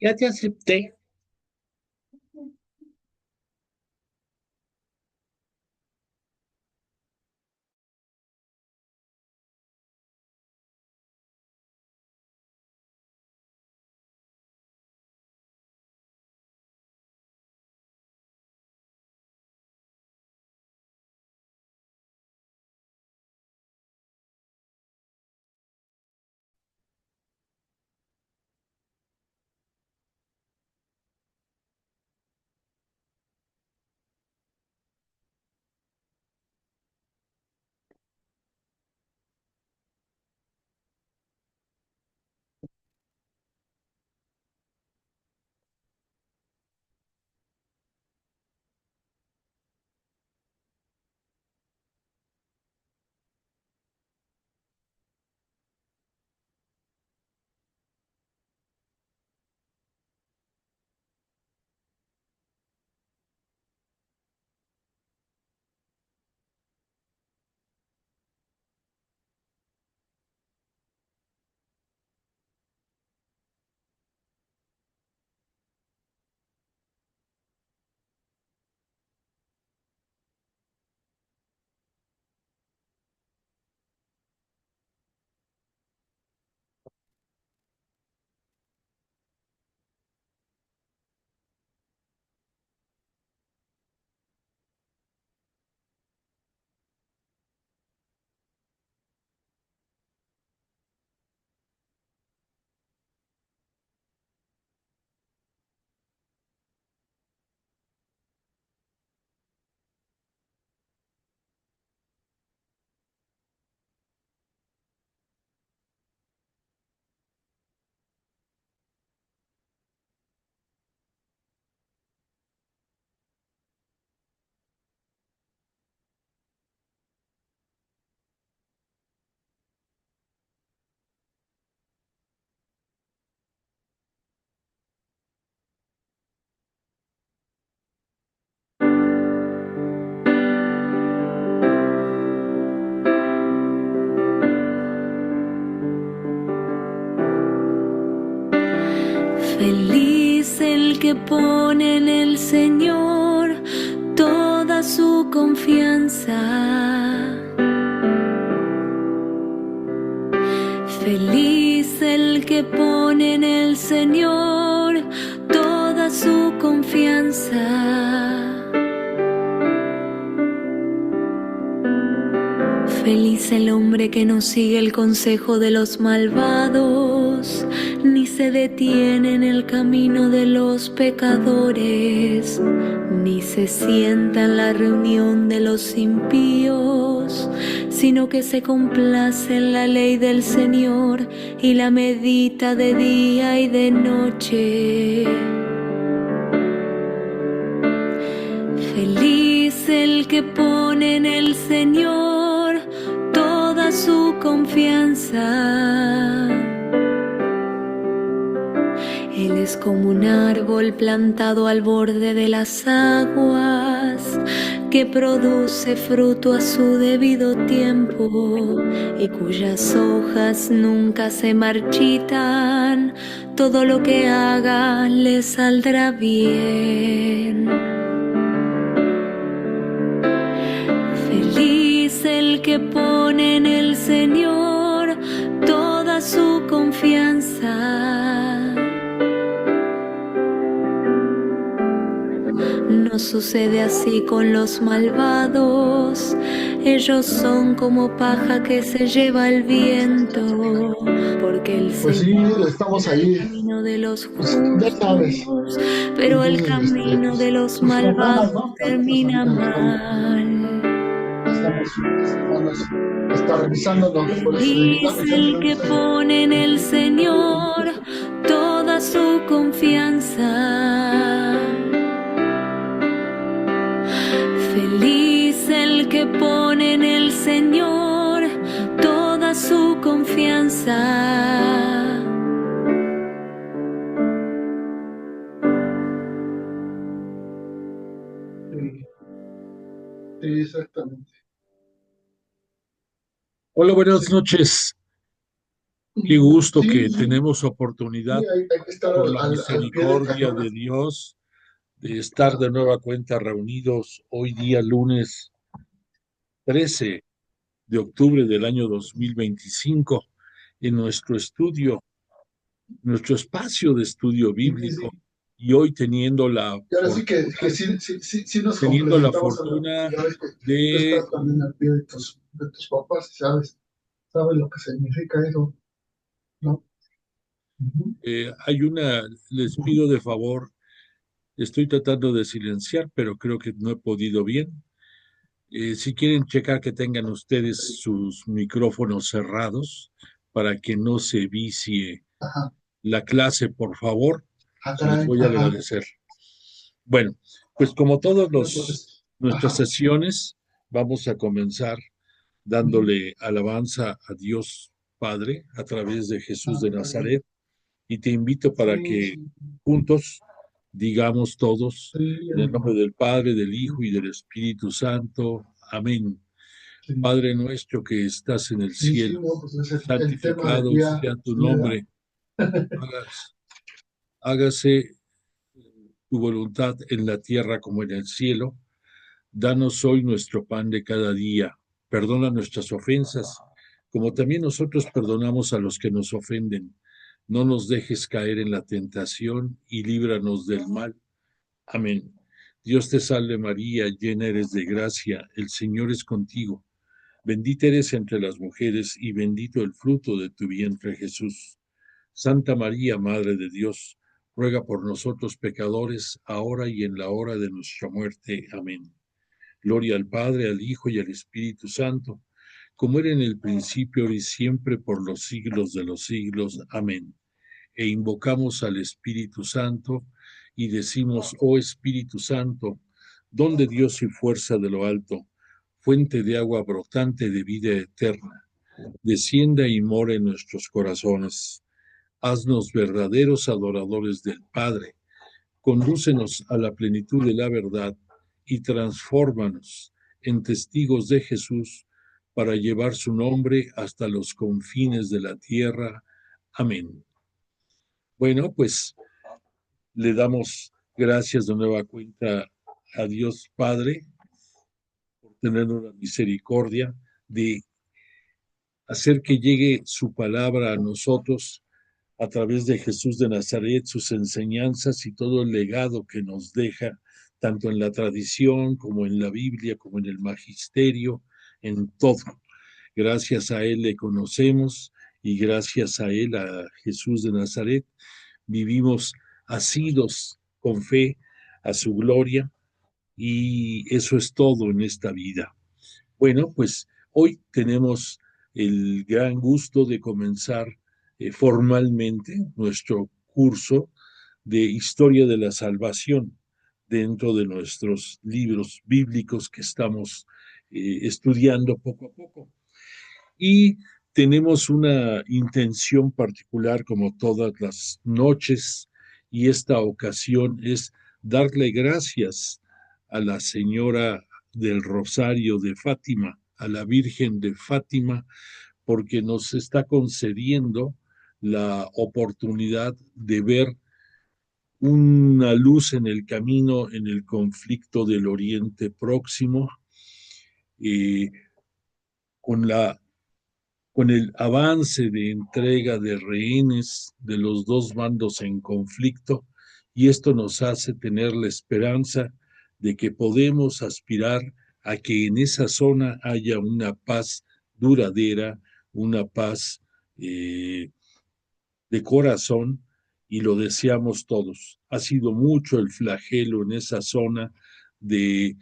Ya te acepté. Feliz el que pone en el Señor toda su confianza. Feliz el que pone en el Señor toda su confianza. Feliz el hombre que no sigue el consejo de los malvados, ni se detiene en el camino de los pecadores, ni se sienta en la reunión de los impíos, sino que se complace en la ley del Señor y la medita de día y de noche. Feliz el que pone en el Señor toda su confianza. Él es como un árbol plantado al borde de las aguas, que produce fruto a su debido tiempo y cuyas hojas nunca se marchitan. Todo lo que haga le saldrá bien. Feliz el que pone en el Señor toda su confianza. No sucede así con los malvados. Ellos son como paja que se lleva el viento, porque el Pues sí, Señor estamos el ahí, camino de los pues ya sabes. justos, pero el Entonces, camino de los con ganas, malvados ¿no? Nosotros termina ahorita mal. estamos revisando los boletos de Feliz invitados. el que pone en el Señor toda su confianza. Feliz el que pone en el Señor toda su confianza. Sí, sí, exactamente. Hola, buenas Sí, noches. Qué gusto Sí, que sí, tenemos sí, oportunidad, hay que estar por la al pie del misericordia cañón. de Dios, de estar Ajá, de nueva cuenta reunidos hoy día, lunes 13 de octubre del año 2025, en nuestro estudio, nuestro espacio de estudio sí, sí, bíblico, sí. y hoy teniendo la Y ahora sí que fortuna, sí, sí, sí, sí nos teniendo la complementamos en lo que fortuna ya ves que tú de, estás también al pie de tus papás, sabes lo que significa eso, ¿no? Ujú. les pido de favor, estoy tratando de silenciar, pero creo que no he podido bien. Si quieren checar que tengan ustedes sus micrófonos cerrados para que no se vicie Ajá, la clase, por favor, ah, se los caray, voy a ajá, agradecer. Bueno, pues como todas no, pues, nuestras ajá, sesiones, vamos a comenzar ujú, dándole alabanza a Dios Padre a través de Jesús ah, de caray, Nazaret y te invito para sí, que sí, juntos digamos todos sí, en el nombre del Padre, del Hijo ujú, y del Espíritu Santo. Amén. sí, Padre nuestro que estás en el sí, sí, cielo, no, pues es el tema del santificado día, sea tu sí, ¿verdad? nombre. Hágase tu voluntad en la tierra como en el cielo. Danos hoy nuestro pan de cada día. Perdona nuestras ofensas, como también nosotros perdonamos a los que nos ofenden. No nos dejes caer en la tentación y líbranos del mal. Amén. Dios te salve María, llena eres de gracia, el Señor es contigo. Bendita eres entre las mujeres y bendito el fruto de tu vientre Jesús. Santa María, Madre de Dios, ruega por nosotros pecadores, ahora y en la hora de nuestra muerte. Amén. Gloria al Padre, al Hijo y al Espíritu Santo, como era en el principio, ahora y siempre, por los siglos de los siglos. Amén. E invocamos al Espíritu Santo y decimos, oh Espíritu Santo, don de Dios y fuerza de lo alto, fuente de agua brotante de vida eterna, descienda y mora en nuestros corazones. Haznos verdaderos adoradores del Padre. Condúcenos a la plenitud de la verdad y transfórmanos en testigos de Jesús para llevar su nombre hasta los confines de la tierra. Amén. Bueno, pues le damos gracias de nueva cuenta a Dios Padre por tenernos la misericordia de hacer que llegue su palabra a nosotros a través de Jesús de Nazaret, sus enseñanzas y todo el legado que nos deja, tanto en la tradición como en la Biblia, como en el magisterio, en todo. Gracias a Él le conocemos y gracias a Él, a Jesús de Nazaret, vivimos asidos con fe a su gloria y eso es todo en esta vida. Bueno, pues hoy tenemos el gran gusto de comenzar formalmente nuestro curso de Historia de la Salvación dentro de nuestros libros bíblicos que estamos estudiando poco a poco. Y tenemos una intención particular como todas las noches y esta ocasión es darle gracias a la Señora del Rosario de Fátima, a la Virgen de Fátima, porque nos está concediendo la oportunidad de ver una luz en el camino en el conflicto del Oriente Próximo, eh, con con el avance de entrega de rehenes de los dos bandos en conflicto, y esto nos hace tener la esperanza de que podemos aspirar a que en esa zona haya una paz duradera, una paz de corazón, y lo deseamos todos. Ha sido mucho el flagelo en esa zona de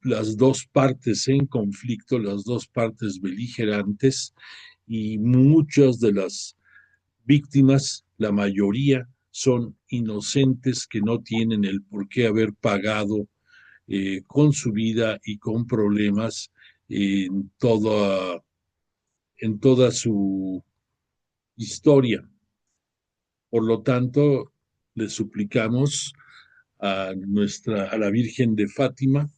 las dos partes en conflicto, las dos partes beligerantes, y muchas de las víctimas, la mayoría, son inocentes que no tienen el por qué haber pagado con su vida y con problemas en toda su historia. Por lo tanto, le suplicamos a la Virgen de Fátima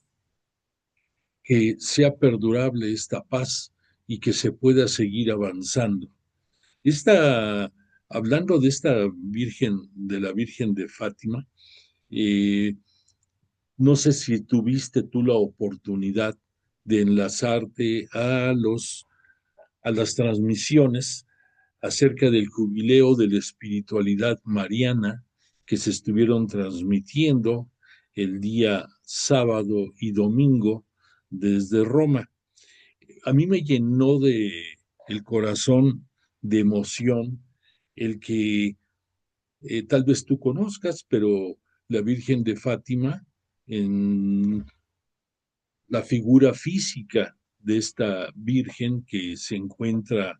que sea perdurable esta paz y que se pueda seguir avanzando. Esta, hablando de esta Virgen, de la Virgen de Fátima, eh, no sé si tuviste tú la oportunidad de enlazarte a las transmisiones acerca del jubileo de la espiritualidad mariana que se estuvieron transmitiendo el día sábado y domingo desde Roma. A mí me llenó de el corazón de emoción el que tal vez tú conozcas, pero la Virgen de Fátima, en la figura física de esta Virgen que se encuentra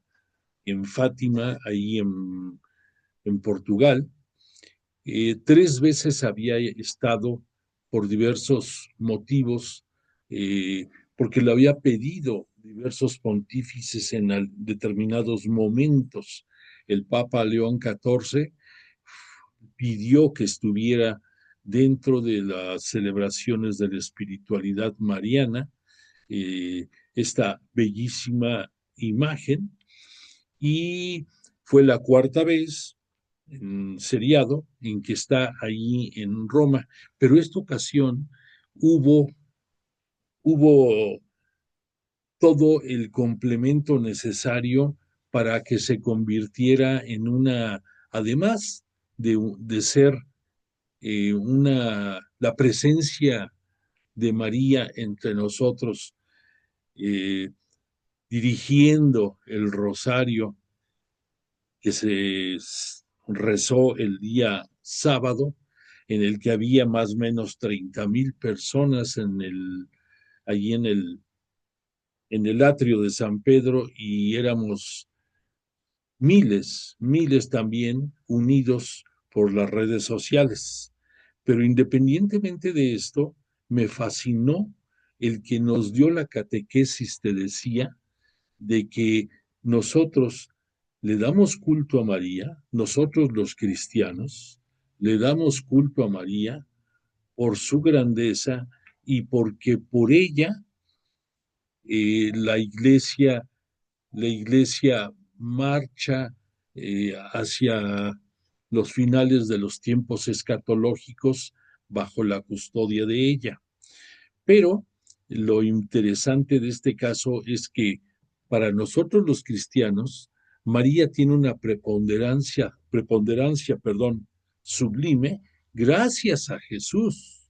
en Fátima, ahí en Portugal. Tres veces había estado por diversos motivos, porque lo había pedido diversos pontífices en determinados momentos. El Papa León XIV pidió que estuviera dentro de las celebraciones de la espiritualidad mariana, esta bellísima imagen, y fue la cuarta vez en seriado en que está ahí en Roma, pero esta ocasión hubo, hubo todo el complemento necesario para que se convirtiera en una, además de ser la presencia de María entre nosotros, eh, dirigiendo el rosario que se rezó el día sábado, en el que había más o menos 30,000 personas allí en el atrio de San Pedro, y éramos miles, miles también unidos por las redes sociales. Pero independientemente de esto, me fascinó el que nos dio la catequesis, te decía, de que nosotros le damos culto a María, nosotros los cristianos, le damos culto a María por su grandeza y porque por ella la iglesia marcha hacia los finales de los tiempos escatológicos bajo la custodia de ella. Pero lo interesante de este caso es que para nosotros los cristianos, María tiene una preponderancia, sublime, gracias a Jesús.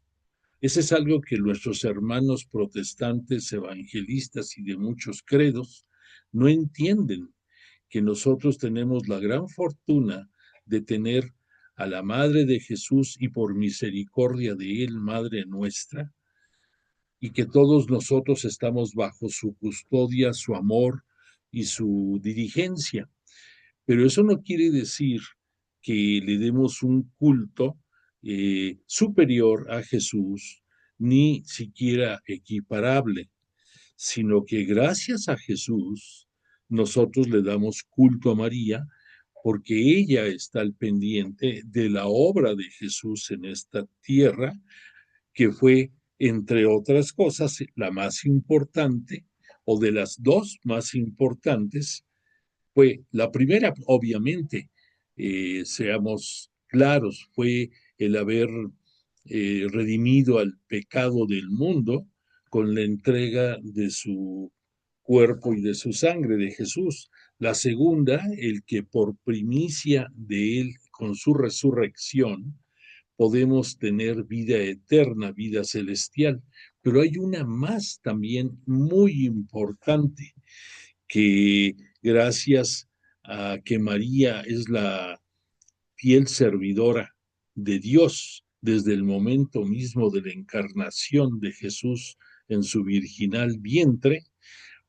Ese es algo que nuestros hermanos protestantes, evangelistas y de muchos credos no entienden, que nosotros tenemos la gran fortuna de tener a la Madre de Jesús y por misericordia de Él, Madre nuestra, y que todos nosotros estamos bajo su custodia, su amor y su dirigencia. Pero eso no quiere decir que le demos un culto superior a Jesús, ni siquiera equiparable, sino que gracias a Jesús nosotros le damos culto a María, porque ella está al pendiente de la obra de Jesús en esta tierra, que fue, entre otras cosas, la más importante, o de las dos más importantes. Fue la primera, obviamente, seamos claros, fue el haber redimido al pecado del mundo con la entrega de su cuerpo y de su sangre de Jesús. La segunda, el que por primicia de Él, con su resurrección, podemos tener vida eterna, vida celestial. Pero hay una más también muy importante, que gracias a que María es la fiel servidora de Dios desde el momento mismo de la encarnación de Jesús en su virginal vientre,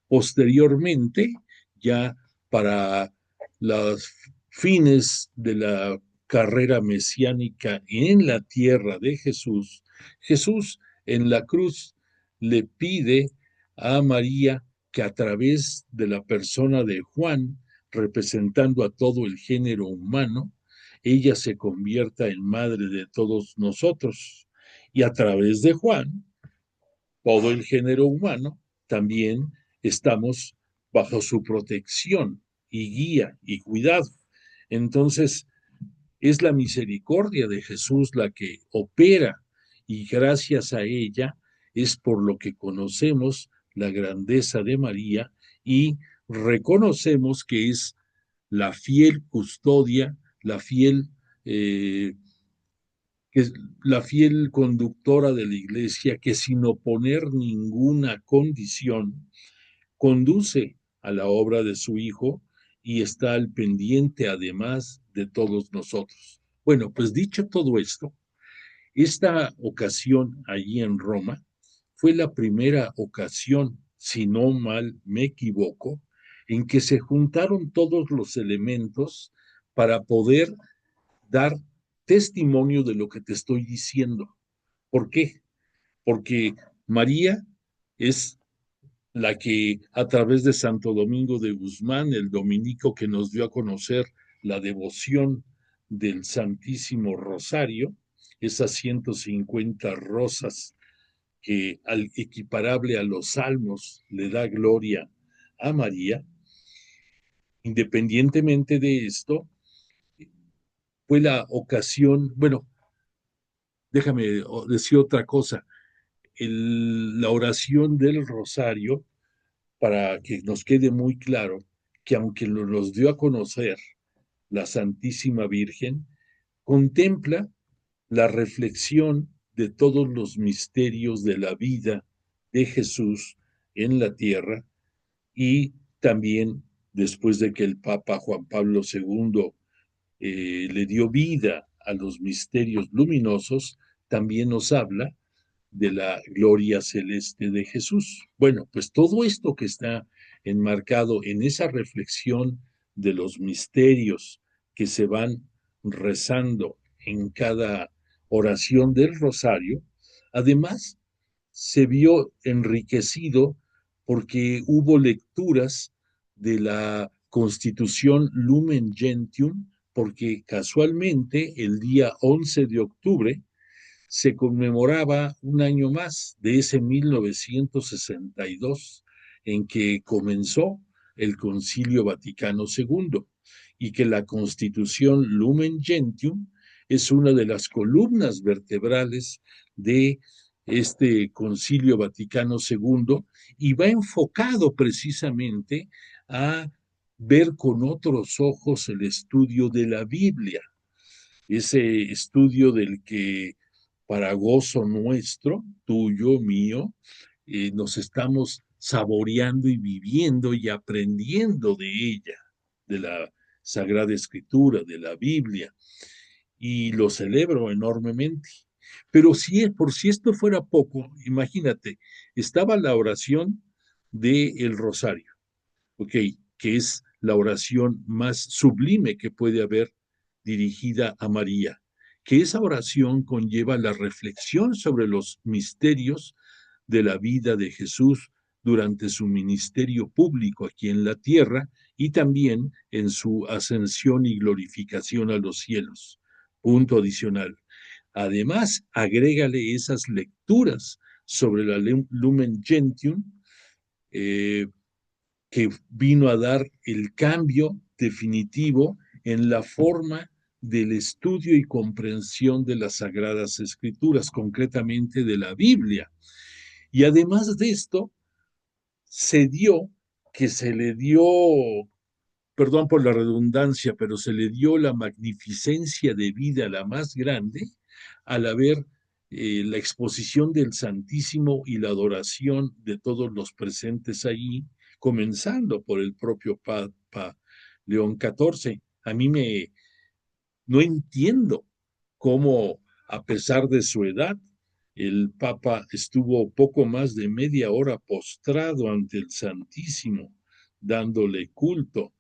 posteriormente, ya para los fines de la carrera mesiánica en la tierra de Jesús, Jesús en la cruz le pide a María que a través de la persona de Juan, representando a todo el género humano, ella se convierta en madre de todos nosotros. Y a través de Juan, todo el género humano también estamos bajo su protección. y guía y cuidado. Entonces, es la misericordia de Jesús la que opera y gracias a ella es por lo que conocemos la grandeza de María y reconocemos que es la fiel custodia, la fiel, eh, que es la fiel conductora de la iglesia que sin oponer ninguna condición conduce a la obra de su Hijo y está al pendiente además de todos nosotros. Bueno, pues dicho todo esto, esta ocasión allí en Roma fue la primera ocasión, si no mal me equivoco, en que se juntaron todos los elementos para poder dar testimonio de lo que te estoy diciendo. ¿Por qué? Porque María es la que a través de Santo Domingo de Guzmán, el dominico que nos dio a conocer la devoción del Santísimo Rosario, esas 150 rosas que al equiparable a los salmos le da gloria a María, independientemente de esto, fue la ocasión, bueno, déjame decir otra cosa, la oración del rosario, para que nos quede muy claro que aunque nos dio a conocer la Santísima Virgen, contempla la reflexión de todos los misterios de la vida de Jesús en la tierra y también después de que el Papa Juan Pablo II le dio vida a los misterios luminosos, también nos habla de la gloria celeste de Jesús. Bueno, pues todo esto que está enmarcado en esa reflexión de los misterios que se van rezando en cada oración del rosario, además se vio enriquecido porque hubo lecturas de la Constitución Lumen Gentium, porque casualmente el día 11 de octubre se conmemoraba un año más de ese 1962 en que comenzó el Concilio Vaticano II y que la Constitución Lumen Gentium es una de las columnas vertebrales de este Concilio Vaticano II y va enfocado precisamente a ver con otros ojos el estudio de la Biblia, ese estudio del que para gozo nuestro, tuyo, mío, nos estamos saboreando y viviendo y aprendiendo de ella, de la Sagrada Escritura, de la Biblia, y lo celebro enormemente. Pero si, por si esto fuera poco, imagínate, estaba la oración del Rosario, ¿ok? Que es la oración más sublime que puede haber dirigida a María, que esa oración conlleva la reflexión sobre los misterios de la vida de Jesús durante su ministerio público aquí en la tierra y también en su ascensión y glorificación a los cielos. Punto adicional. Además, agrégale esas lecturas sobre la Lumen Gentium, eh, que vino a dar el cambio definitivo en la forma del estudio y comprensión de las Sagradas Escrituras, concretamente de la Biblia. Y además de esto, se dio que se le dio, perdón por la redundancia, pero se le dio la magnificencia de vida la más grande al haber la exposición del Santísimo y la adoración de todos los presentes allí, comenzando por el propio Papa León XIV. A mí no entiendo cómo, a pesar de su edad, el Papa estuvo poco más de media hora postrado ante el Santísimo, dándole culto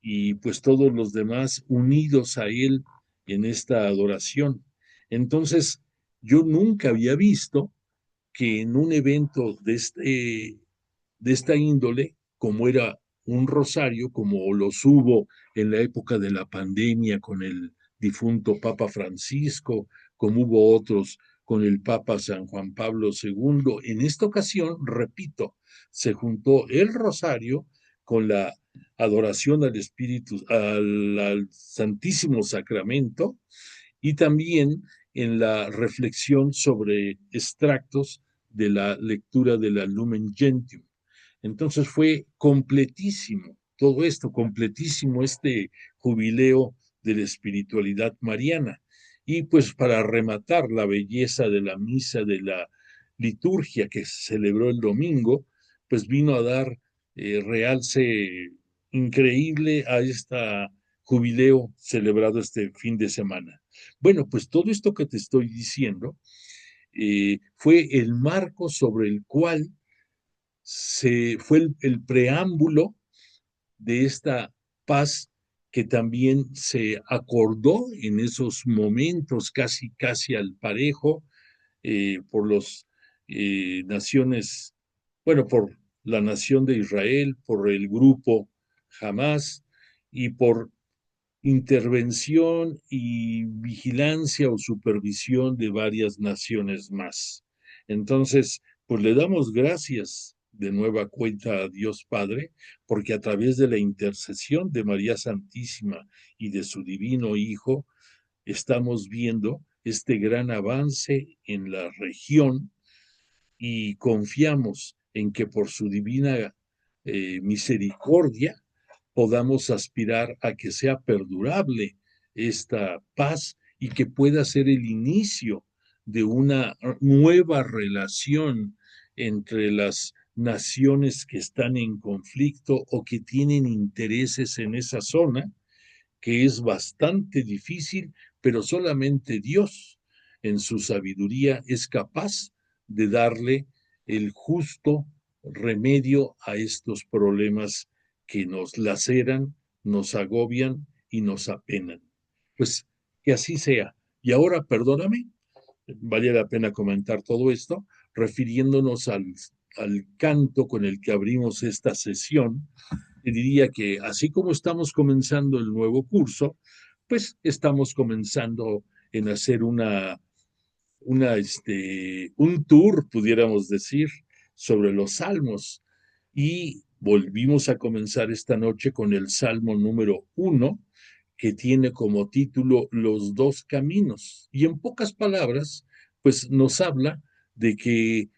y pues todos los demás unidos a él en esta adoración. Entonces, yo nunca había visto que en un evento de esta índole, como era un rosario, como los hubo en la época de la pandemia con el difunto Papa Francisco, como hubo otros con el Papa San Juan Pablo II, en esta ocasión, repito, se juntó el rosario con la adoración al Espíritu, al Santísimo Sacramento, y también en la reflexión sobre extractos de la lectura de la Lumen Gentium. Entonces fue completísimo todo esto, completísimo este jubileo de la espiritualidad mariana. Y pues para rematar la belleza de la misa, de la liturgia que se celebró el domingo, pues vino a dar realce increíble a este jubileo celebrado este fin de semana. Bueno, pues todo esto que te estoy diciendo fue el marco sobre el cual fue el preámbulo de esta paz que también se acordó en esos momentos casi al parejo por las naciones, bueno, por la nación de Israel, por el grupo Hamas y por intervención y vigilancia o supervisión de varias naciones más. Entonces, pues le damos gracias de nueva cuenta a Dios Padre, porque a través de la intercesión de María Santísima y de su divino Hijo, estamos viendo este gran avance en la región y confiamos en que por su divina misericordia podamos aspirar a que sea perdurable esta paz y que pueda ser el inicio de una nueva relación entre las naciones que están en conflicto o que tienen intereses en esa zona, que es bastante difícil, pero solamente Dios en su sabiduría es capaz de darle el justo remedio a estos problemas que nos laceran, nos agobian y nos apenan. Pues que así sea. Y ahora, perdóname, vale la pena comentar todo esto, refiriéndonos al canto con el que abrimos esta sesión, y diría que así como estamos comenzando el nuevo curso, pues estamos comenzando en hacer un tour, pudiéramos decir, sobre los salmos. Y volvimos a comenzar esta noche con el Salmo número 1, que tiene como título Los dos caminos. Y en pocas palabras, pues nos habla de que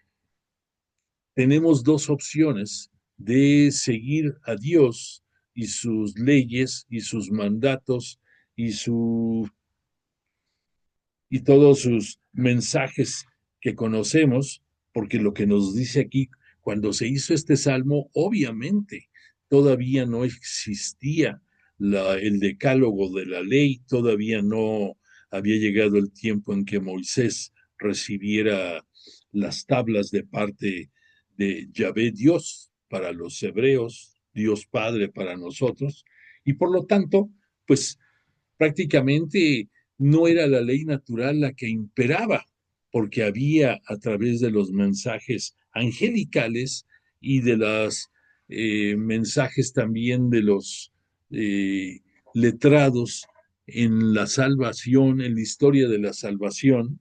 tenemos dos opciones de seguir a Dios y sus leyes y sus mandatos y y todos sus mensajes que conocemos, porque lo que nos dice aquí, cuando se hizo este salmo, obviamente todavía no existía el decálogo de la ley, todavía no había llegado el tiempo en que Moisés recibiera las tablas de parte de Yahvé Dios para los hebreos, Dios Padre para nosotros, y por lo tanto, pues prácticamente no era la ley natural la que imperaba, porque había a través de los mensajes angelicales y de los mensajes también de los letrados en la salvación, en la historia de la salvación,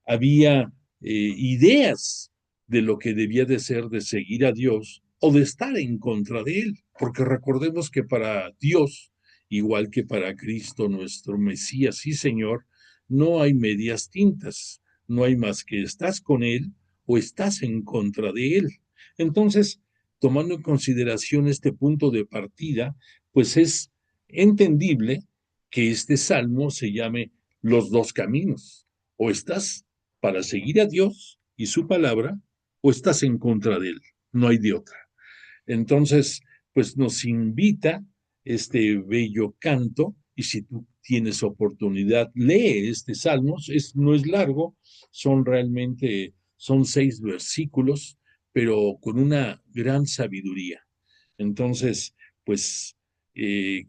había ideas de lo que debía de ser de seguir a Dios o de estar en contra de Él, porque recordemos que para Dios, igual que para Cristo nuestro Mesías y Señor, no hay medias tintas, no hay más que estás con Él o estás en contra de Él. Entonces, tomando en consideración este punto de partida, pues es entendible que este salmo se llame Los dos caminos. O estás para seguir a Dios y su palabra, o estás en contra de él. No hay de otra. Entonces, pues nos invita este bello canto, y si tú tienes oportunidad, lee este salmo, no es largo, son 6 versículos, pero con una gran sabiduría. Entonces, pues, que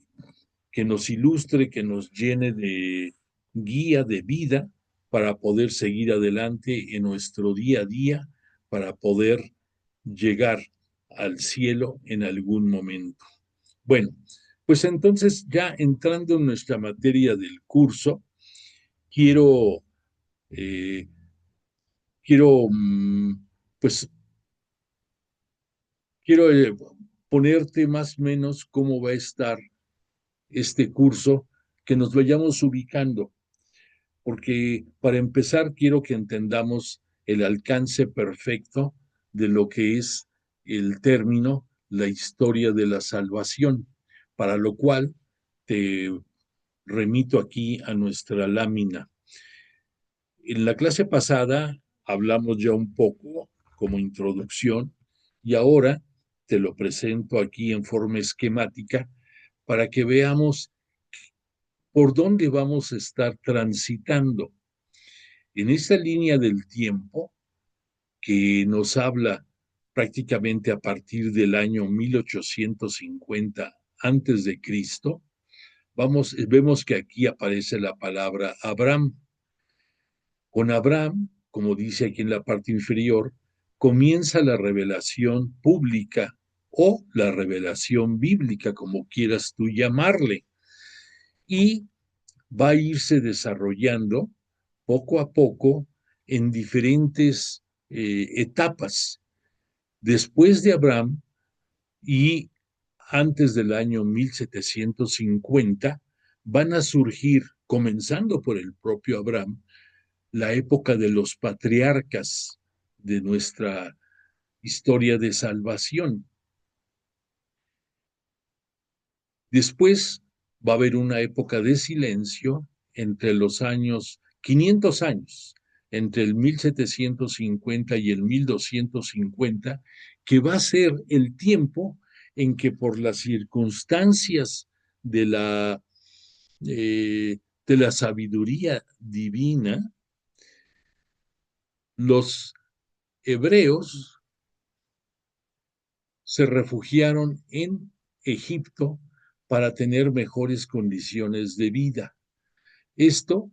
nos ilustre, que nos llene de guía de vida para poder seguir adelante en nuestro día a día, para poder llegar al cielo en algún momento. Bueno, pues entonces ya entrando en nuestra materia del curso, quiero, eh, quiero, pues, quiero ponerte más o menos cómo va a estar este curso, que nos vayamos ubicando, porque para empezar quiero que entendamos el alcance perfecto de lo que es el término, la historia de la salvación, para lo cual te remito aquí a nuestra lámina. En la clase pasada hablamos ya un poco como introducción y ahora te lo presento aquí en forma esquemática para que veamos por dónde vamos a estar transitando. En esta línea del tiempo que nos habla prácticamente a partir del año 1850 antes de Cristo, vemos que aquí aparece la palabra Abraham. Con Abraham, como dice aquí en la parte inferior, comienza la revelación pública o la revelación bíblica, como quieras tú llamarle, y va a irse desarrollando poco a poco en diferentes etapas. Después de Abraham y antes del año 1750, van a surgir, comenzando por el propio Abraham, la época de los patriarcas de nuestra historia de salvación. Después va a haber una época de silencio entre los años, 500 años, entre el 1750 y el 1250, que va a ser el tiempo en que por las circunstancias de la sabiduría divina, los hebreos se refugiaron en Egipto para tener mejores condiciones de vida. Esto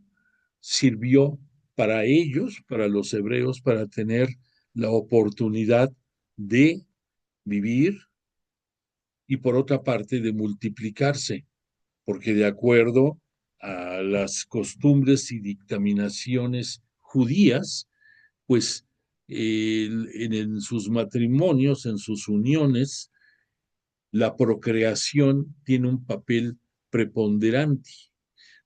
sirvió para ellos, para los hebreos, para tener la oportunidad de vivir y por otra parte de multiplicarse, porque de acuerdo a las costumbres y dictaminaciones judías, pues en sus matrimonios, en sus uniones, la procreación tiene un papel preponderante.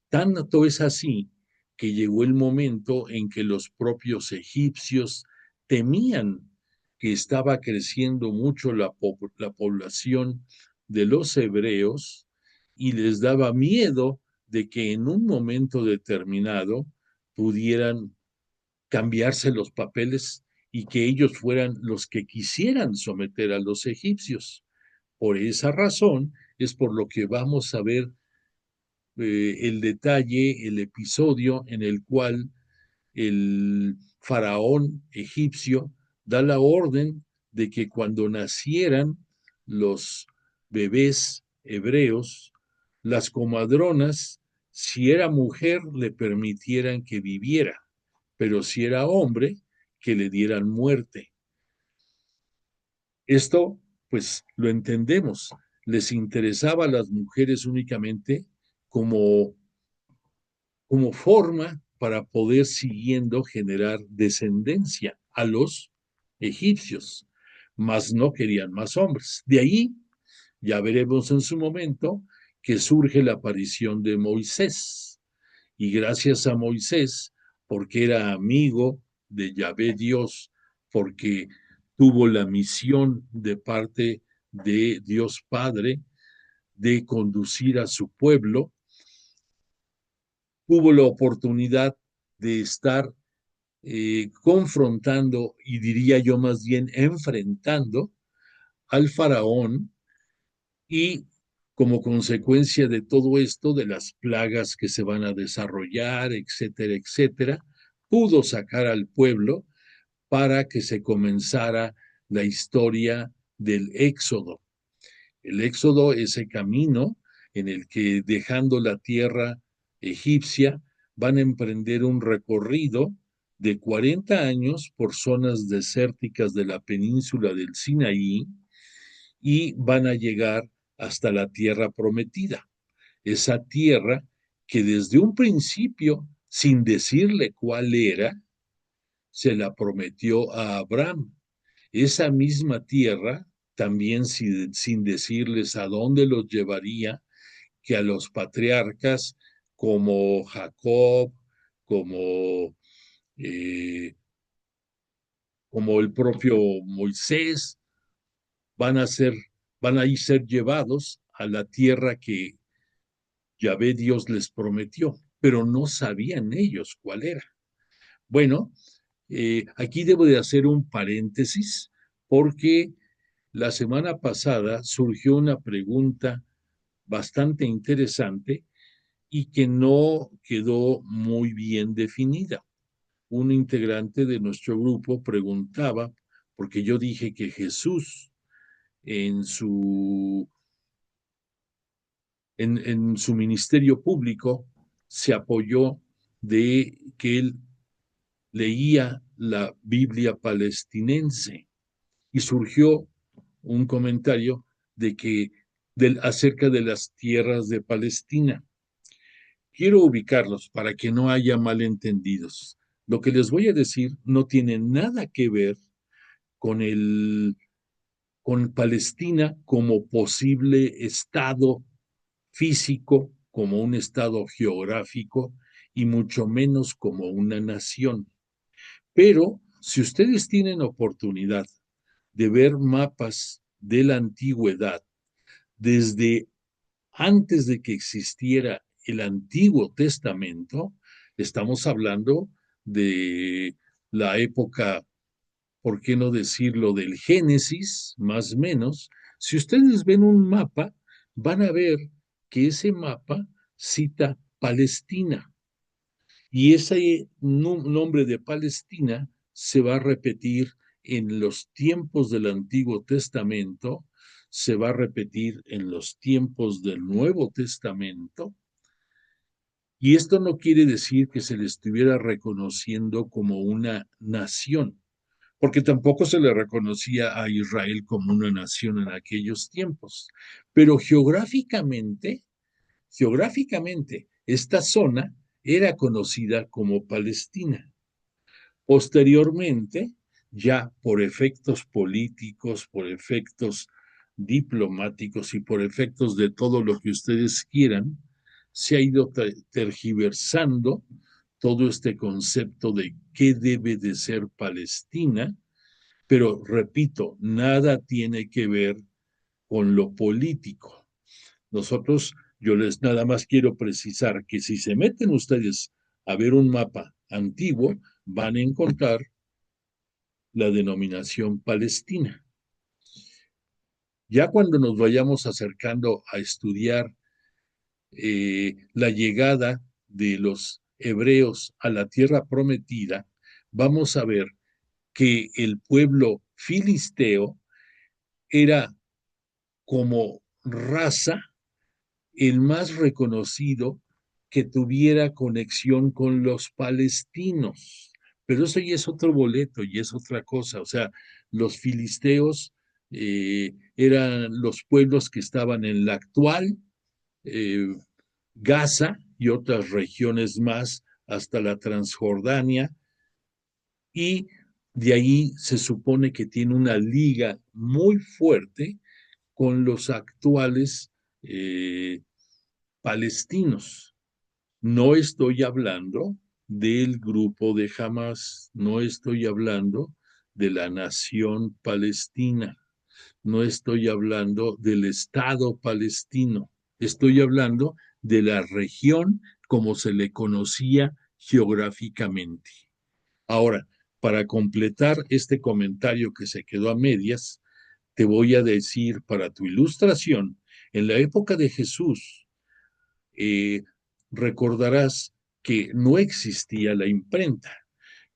Tanto es así que llegó el momento en que los propios egipcios temían que estaba creciendo mucho la población de los hebreos y les daba miedo de que en un momento determinado pudieran cambiarse los papeles y que ellos fueran los que quisieran someter a los egipcios. Por esa razón es por lo que vamos a ver el detalle, el episodio en el cual el faraón egipcio da la orden de que cuando nacieran los bebés hebreos, las comadronas, si era mujer, le permitieran que viviera, pero si era hombre, que le dieran muerte. Esto, pues, lo entendemos. Les interesaba a las mujeres únicamente como, como forma para poder siguiendo generar descendencia a los egipcios, mas no querían más hombres. De ahí, ya veremos en su momento, que surge la aparición de Moisés. Y gracias a Moisés, porque era amigo de Yahvé Dios, porque tuvo la misión de parte de Dios Padre de conducir a su pueblo, tuvo la oportunidad de estar confrontando y diría yo más bien enfrentando al faraón y como consecuencia de todo esto, de las plagas que se van a desarrollar, etcétera, etcétera, pudo sacar al pueblo para que se comenzara la historia del Éxodo. El Éxodo, ese camino en el que dejando la tierra egipcia, van a emprender un recorrido de 40 años por zonas desérticas de la península del Sinaí y van a llegar hasta la tierra prometida. Esa tierra que desde un principio, sin decirle cuál era, se la prometió a Abraham. Esa misma tierra también sin decirles a dónde los llevaría, que a los patriarcas como Jacob, como, eh, como el propio Moisés, van a ser, van a ir ser llevados a la tierra que Yahvé Dios les prometió, pero no sabían ellos cuál era. Bueno, aquí debo de hacer un paréntesis porque la semana pasada surgió una pregunta bastante interesante y que no quedó muy bien definida. Un integrante de nuestro grupo preguntaba, porque yo dije que Jesús en su, en su ministerio público se apoyó de que él leía la Biblia palestinense y surgió un comentario de que acerca de las tierras de Palestina. Quiero ubicarlos para que no haya malentendidos. Lo que les voy a decir no tiene nada que ver con con Palestina como posible estado físico, como un estado geográfico y mucho menos como una nación. Pero si ustedes tienen oportunidad de ver mapas de la antigüedad, desde antes de que existiera el Antiguo Testamento, estamos hablando de la época, ¿por qué no decirlo?, del Génesis, más o menos. Si ustedes ven un mapa, van a ver que ese mapa cita Palestina. Y ese nombre de Palestina se va a repetir en los tiempos del Antiguo Testamento, se va a repetir en los tiempos del Nuevo Testamento. Y esto no quiere decir que se le estuviera reconociendo como una nación, porque tampoco se le reconocía a Israel como una nación en aquellos tiempos. Pero geográficamente, esta zona era conocida como Palestina. Posteriormente, ya por efectos políticos, por efectos diplomáticos y por efectos de todo lo que ustedes quieran, se ha ido tergiversando todo este concepto de qué debe de ser Palestina, pero repito, nada tiene que ver con lo político. Nosotros, yo les nada más quiero precisar que si se meten ustedes a ver un mapa antiguo, van a encontrar la denominación Palestina. Ya cuando nos vayamos acercando a estudiar la llegada de los hebreos a la tierra prometida, vamos a ver que el pueblo filisteo era como raza el más reconocido que tuviera conexión con los palestinos. Pero eso ya es otro boleto y es otra cosa. O sea, los filisteos eran los pueblos que estaban en la actual eh, Gaza y otras regiones más hasta la Transjordania, y de ahí se supone que tiene una liga muy fuerte con los actuales palestinos. No estoy hablando del grupo de Hamas, no estoy hablando de la nación palestina, no estoy hablando del Estado palestino, estoy hablando de la región como se le conocía geográficamente. Ahora, para completar este comentario que se quedó a medias, te voy a decir para tu ilustración, en la época de Jesús, eh, recordarás que no existía la imprenta,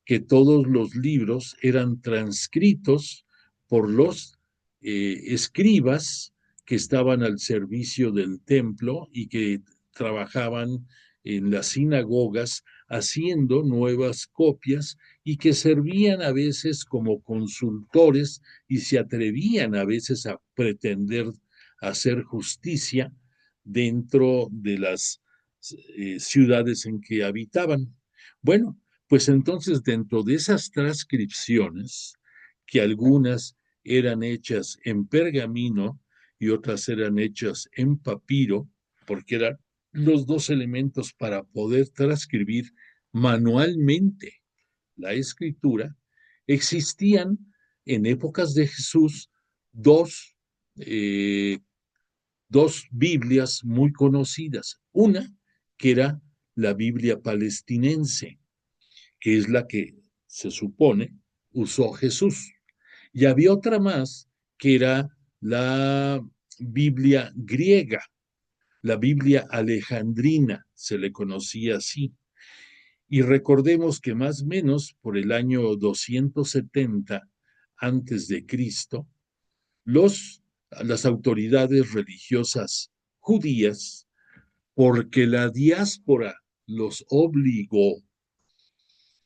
que todos los libros eran transcritos por los escribas que estaban al servicio del templo y que trabajaban en las sinagogas haciendo nuevas copias y que servían a veces como consultores y se atrevían a veces a pretender hacer justicia dentro de las ciudades en que habitaban. Bueno, pues entonces dentro de esas transcripciones, que algunas eran hechas en pergamino y otras eran hechas en papiro, porque eran los dos elementos para poder transcribir manualmente la escritura. Existían en épocas de Jesús dos, eh, dos Biblias muy conocidas. Una que era la Biblia palestinense, que es la que se supone usó Jesús. Y había otra más que era la Biblia griega, la Biblia alejandrina, se le conocía así. Y recordemos que más o menos por el año 270 antes de Cristo, las autoridades religiosas judías, porque la diáspora los obligó,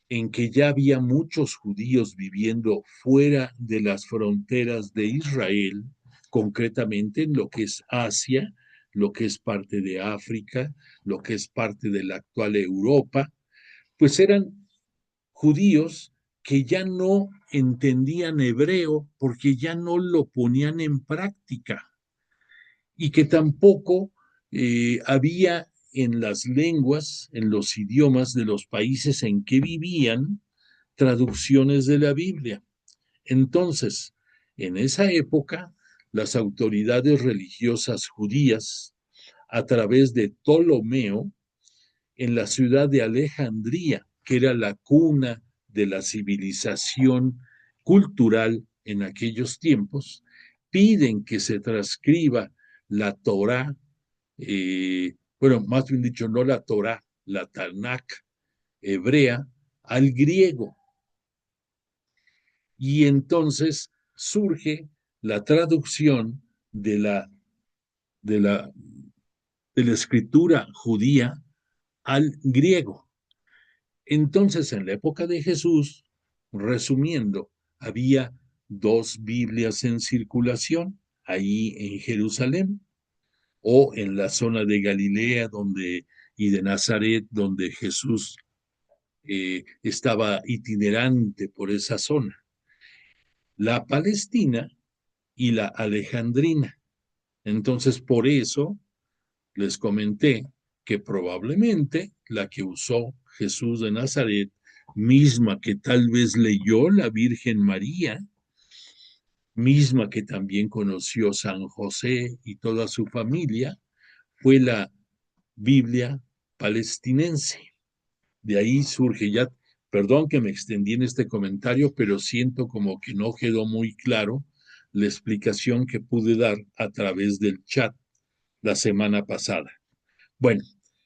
en que ya había muchos judíos viviendo fuera de las fronteras de Israel, concretamente en lo que es Asia, lo que es parte de África, lo que es parte de la actual Europa, pues eran judíos que ya no entendían hebreo porque ya no lo ponían en práctica y que tampoco había en las lenguas, en los idiomas de los países en que vivían, traducciones de la Biblia. Entonces, en esa época, las autoridades religiosas judías, a través de Ptolomeo, en la ciudad de Alejandría, que era la cuna de la civilización cultural en aquellos tiempos, piden que se transcriba la Torá, bueno, más bien dicho, no la Torá, la Tanakh hebrea, al griego. Y entonces surge la traducción de la, de la escritura judía al griego. Entonces, en la época de Jesús, resumiendo, había dos Biblias en circulación ahí en Jerusalén o en la zona de Galilea y de Nazaret, donde Jesús estaba itinerante por esa zona. La Palestina y la Alejandrina. Entonces, por eso les comenté que probablemente la que usó Jesús de Nazaret, misma que tal vez leyó la Virgen María, misma que también conoció San José y toda su familia, fue la Biblia palestinense. De ahí surge ya, perdón que me extendí en este comentario, pero siento como que no quedó muy claro la explicación que pude dar a través del chat la semana pasada. Bueno,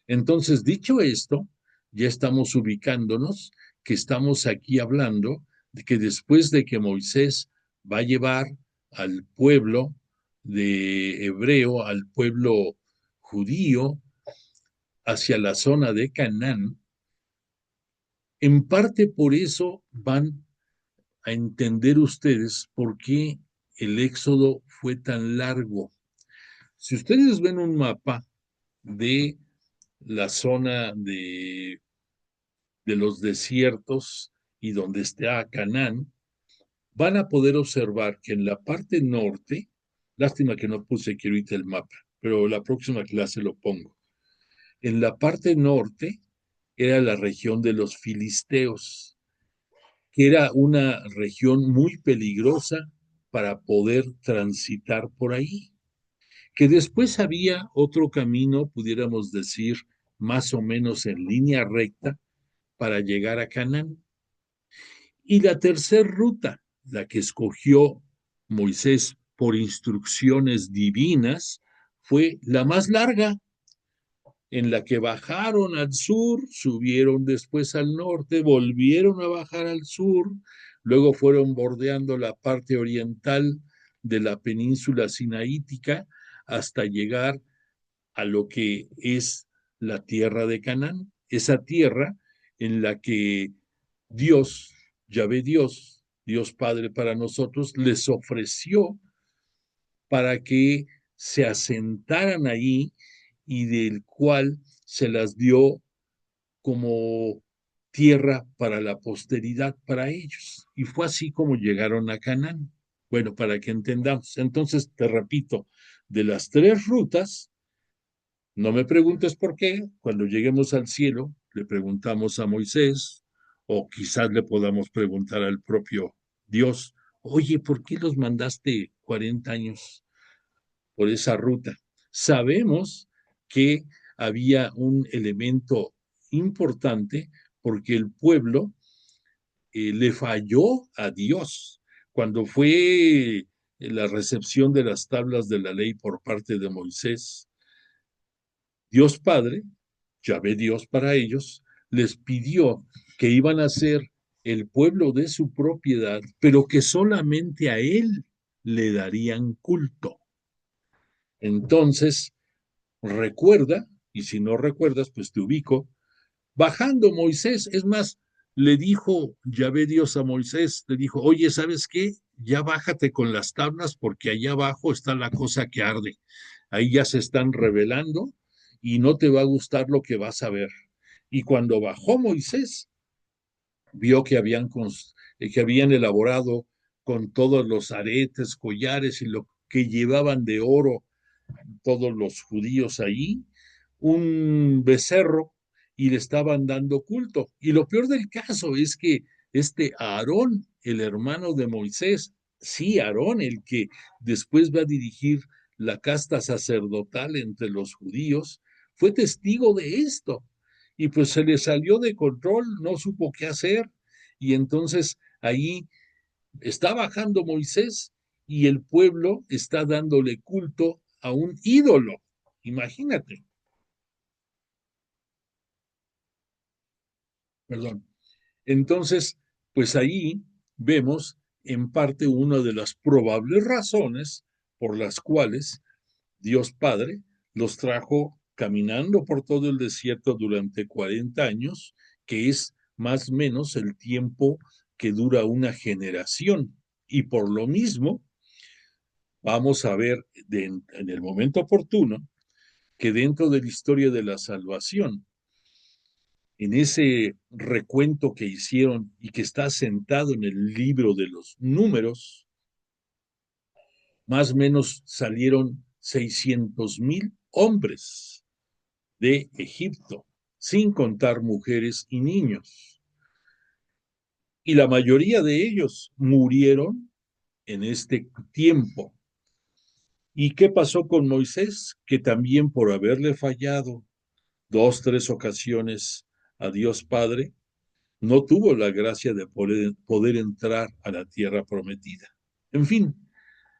entonces dicho esto, ya estamos ubicándonos, que estamos aquí hablando de que después de que Moisés va a llevar al pueblo de hebreo, al pueblo judío, hacia la zona de Canaán, en parte por eso van a entender ustedes por qué el éxodo fue tan largo. Si ustedes ven un mapa de la zona de los desiertos y donde está Canaán, van a poder observar que en la parte norte, lástima que no puse aquí ahorita el mapa, pero la próxima clase lo pongo. En la parte norte era la región de los filisteos, que era una región muy peligrosa para poder transitar por ahí, que después había otro camino, pudiéramos decir, más o menos en línea recta, para llegar a Canaán. Y la tercera ruta, la que escogió Moisés por instrucciones divinas, fue la más larga, en la que bajaron al sur, subieron después al norte, volvieron a bajar al sur, luego fueron bordeando la parte oriental de la península sinaítica hasta llegar a lo que es la tierra de Canaán, esa tierra en la que Dios, Yahvé Dios, Dios Padre para nosotros, les ofreció para que se asentaran ahí y del cual se las dio como tierra para la posteridad para ellos. Y fue así como llegaron a Canaán. Bueno, para que entendamos. Entonces, te repito, de las tres rutas, no me preguntes por qué, cuando lleguemos al cielo, le preguntamos a Moisés, o quizás le podamos preguntar al propio Dios, oye, ¿por qué los mandaste 40 años por esa ruta? Sabemos que había un elemento importante porque el pueblo le falló a Dios cuando fue la recepción de las tablas de la ley por parte de Moisés. Dios Padre, Yahvé Dios para ellos, les pidió que iban a ser el pueblo de su propiedad, pero que solamente a él le darían culto. Entonces, recuerda, y si no recuerdas, pues te ubico, bajando Moisés, es más, le dijo Yahvé Dios a Moisés, le dijo, oye, ¿sabes qué? Ya bájate con las tablas porque allá abajo está la cosa que arde. Ahí ya se están revelando y no te va a gustar lo que vas a ver. Y cuando bajó Moisés, vio que habían elaborado con todos los aretes, collares y lo que llevaban de oro todos los judíos allí, un becerro y le estaban dando culto. Y lo peor del caso es que este Aarón, el hermano de Moisés, sí, Aarón, el que después va a dirigir la casta sacerdotal entre los judíos, fue testigo de esto. Y pues se le salió de control, no supo qué hacer. Y entonces ahí está bajando Moisés y el pueblo está dándole culto a un ídolo. Imagínate, perdón. Entonces, pues ahí vemos en parte una de las probables razones por las cuales Dios Padre los trajo caminando por todo el desierto durante 40 años, que es más o menos el tiempo que dura una generación. Y por lo mismo, vamos a ver en el momento oportuno que dentro de la historia de la salvación, en ese recuento que hicieron y que está sentado en el libro de los números, más o menos salieron 600,000 hombres de Egipto, sin contar mujeres y niños. Y la mayoría de ellos murieron en este tiempo. ¿Y qué pasó con Moisés? Que también por haberle fallado dos, tres ocasiones a Dios Padre, no tuvo la gracia de poder entrar a la tierra prometida. En fin,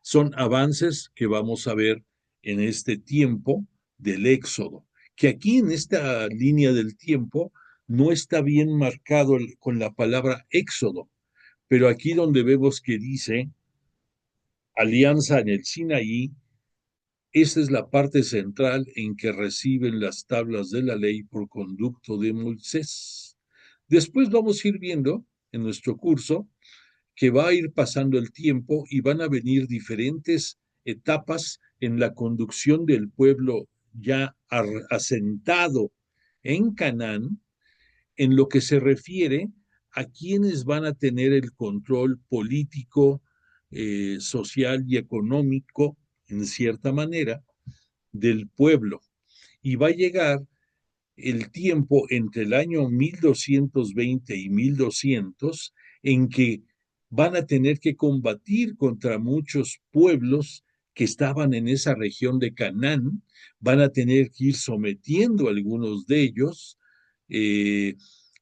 son avances que vamos a ver en este tiempo del Éxodo, que aquí en esta línea del tiempo no está bien marcado con la palabra Éxodo, pero aquí donde vemos que dice alianza en el Sinaí, esta es la parte central en que reciben las tablas de la ley por conducto de Moisés. Después vamos a ir viendo en nuestro curso que va a ir pasando el tiempo y van a venir diferentes etapas en la conducción del pueblo ya asentado en Canaán, en lo que se refiere a quienes van a tener el control político, social y económico, en cierta manera, del pueblo. Y va a llegar el tiempo entre el año 1220 y 1200 en que van a tener que combatir contra muchos pueblos que estaban en esa región de Canaán, van a tener que ir sometiendo a algunos de ellos,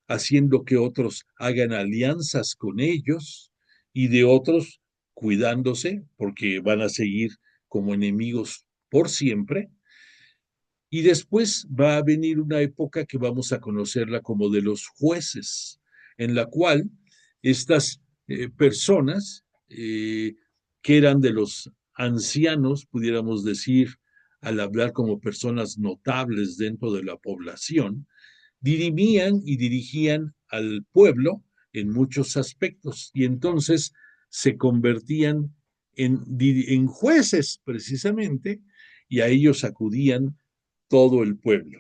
haciendo que otros hagan alianzas con ellos y de otros cuidándose porque van a seguir como enemigos por siempre. Y después va a venir una época que vamos a conocerla como de los jueces, en la cual estas personas que eran de los ancianos, pudiéramos decir, al hablar como personas notables dentro de la población, dirimían y dirigían al pueblo en muchos aspectos y entonces se convertían en jueces precisamente y a ellos acudían todo el pueblo.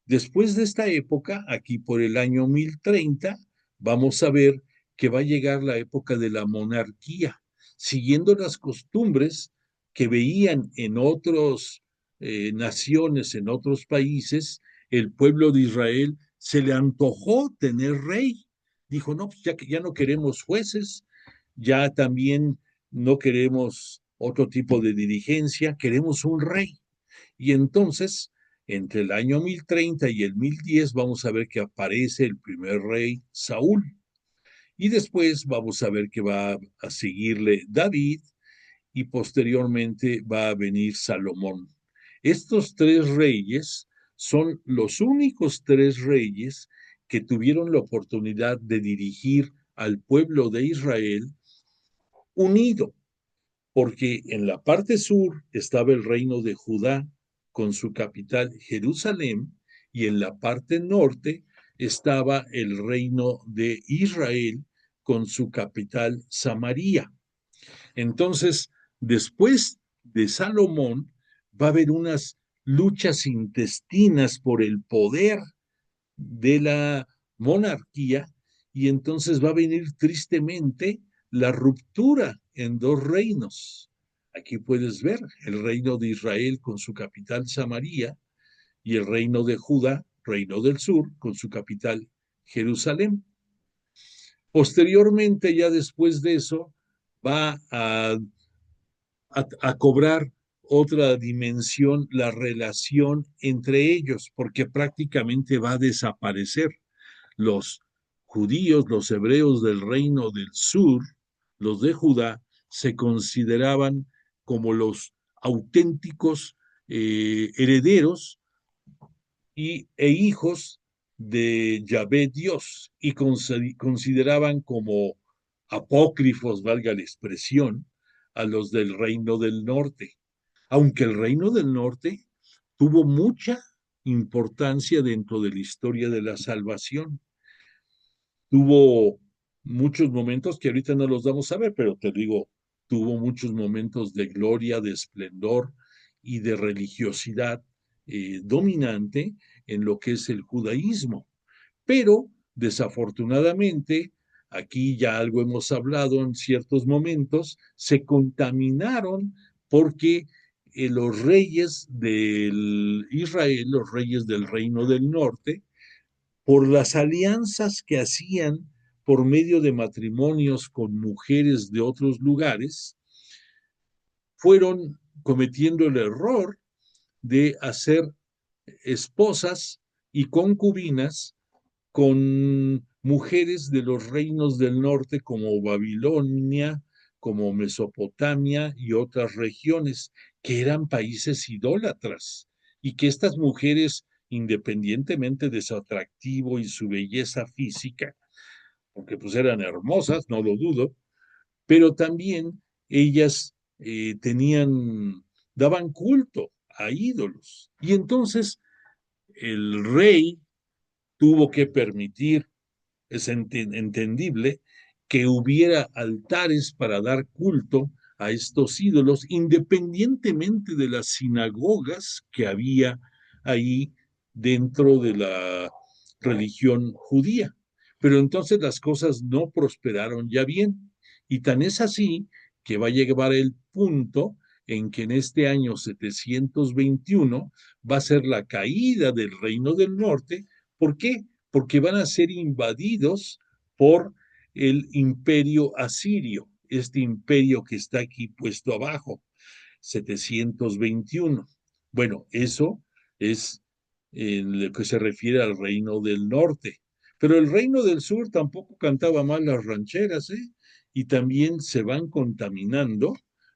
Después de esta época, aquí por el año 1030, vamos a ver que va a llegar la época de la monarquía. siguiendo las costumbres que veían en otras naciones, en otros países. El pueblo de Israel se le antojó tener rey. Dijo, no, pues ya no queremos jueces, ya también no queremos otro tipo de dirigencia, queremos un rey. Y entonces, entre el año 1030 y el 1010, vamos a ver que aparece el primer rey, Saúl. Y después vamos a ver que va a seguirle David y posteriormente va a venir Salomón. Estos tres reyes son los únicos tres reyes que tuvieron la oportunidad de dirigir al pueblo de Israel unido, porque en la parte sur estaba el reino de Judá con su capital Jerusalén, y en la parte norte estaba el reino de Israel con su capital Samaria. Entonces, después de Salomón, va a haber unas luchas intestinas por el poder de la monarquía, y entonces va a venir tristemente la ruptura en dos reinos. Aquí puedes ver el reino de Israel con su capital Samaria y el reino de Judá, reino del sur, con su capital Jerusalén. Posteriormente, ya después de eso, va a cobrar otra dimensión la relación entre ellos, porque prácticamente va a desaparecer. Los judíos, los hebreos del reino del sur, los de Judá, se consideraban como los auténticos herederos e hijos de Yahvé Dios, y consideraban como apócrifos, valga la expresión, a los del reino del norte, aunque el reino del norte tuvo mucha importancia dentro de la historia de la salvación. Tuvo muchos momentos que ahorita no los vamos a ver, pero te digo, tuvo muchos momentos de gloria, de esplendor y de religiosidad dominante en lo que es el judaísmo. Pero desafortunadamente, aquí ya algo hemos hablado en ciertos momentos, se contaminaron porque los reyes del Israel, los reyes del reino del norte, por las alianzas que hacían por medio de matrimonios con mujeres de otros lugares, fueron cometiendo el error de hacer esposas y concubinas con mujeres de los reinos del norte como Babilonia, como Mesopotamia y otras regiones que eran países idólatras, y que estas mujeres, independientemente de su atractivo y su belleza física, porque pues eran hermosas, no lo dudo, pero también ellas daban culto a ídolos. Y entonces el rey tuvo que permitir, es entendible, que hubiera altares para dar culto a estos ídolos, independientemente de las sinagogas que había ahí dentro de la religión judía. Pero entonces las cosas no prosperaron ya bien, y tan es así que va a llegar el punto en que en este año 721 va a ser la caída del reino del norte. ¿Por qué? Porque van a ser invadidos por el imperio asirio, este imperio que está aquí puesto abajo, 721. Bueno, eso es en lo que se refiere al reino del norte. Pero el reino del sur tampoco cantaba mal las rancheras, ¿eh? Y también se van contaminando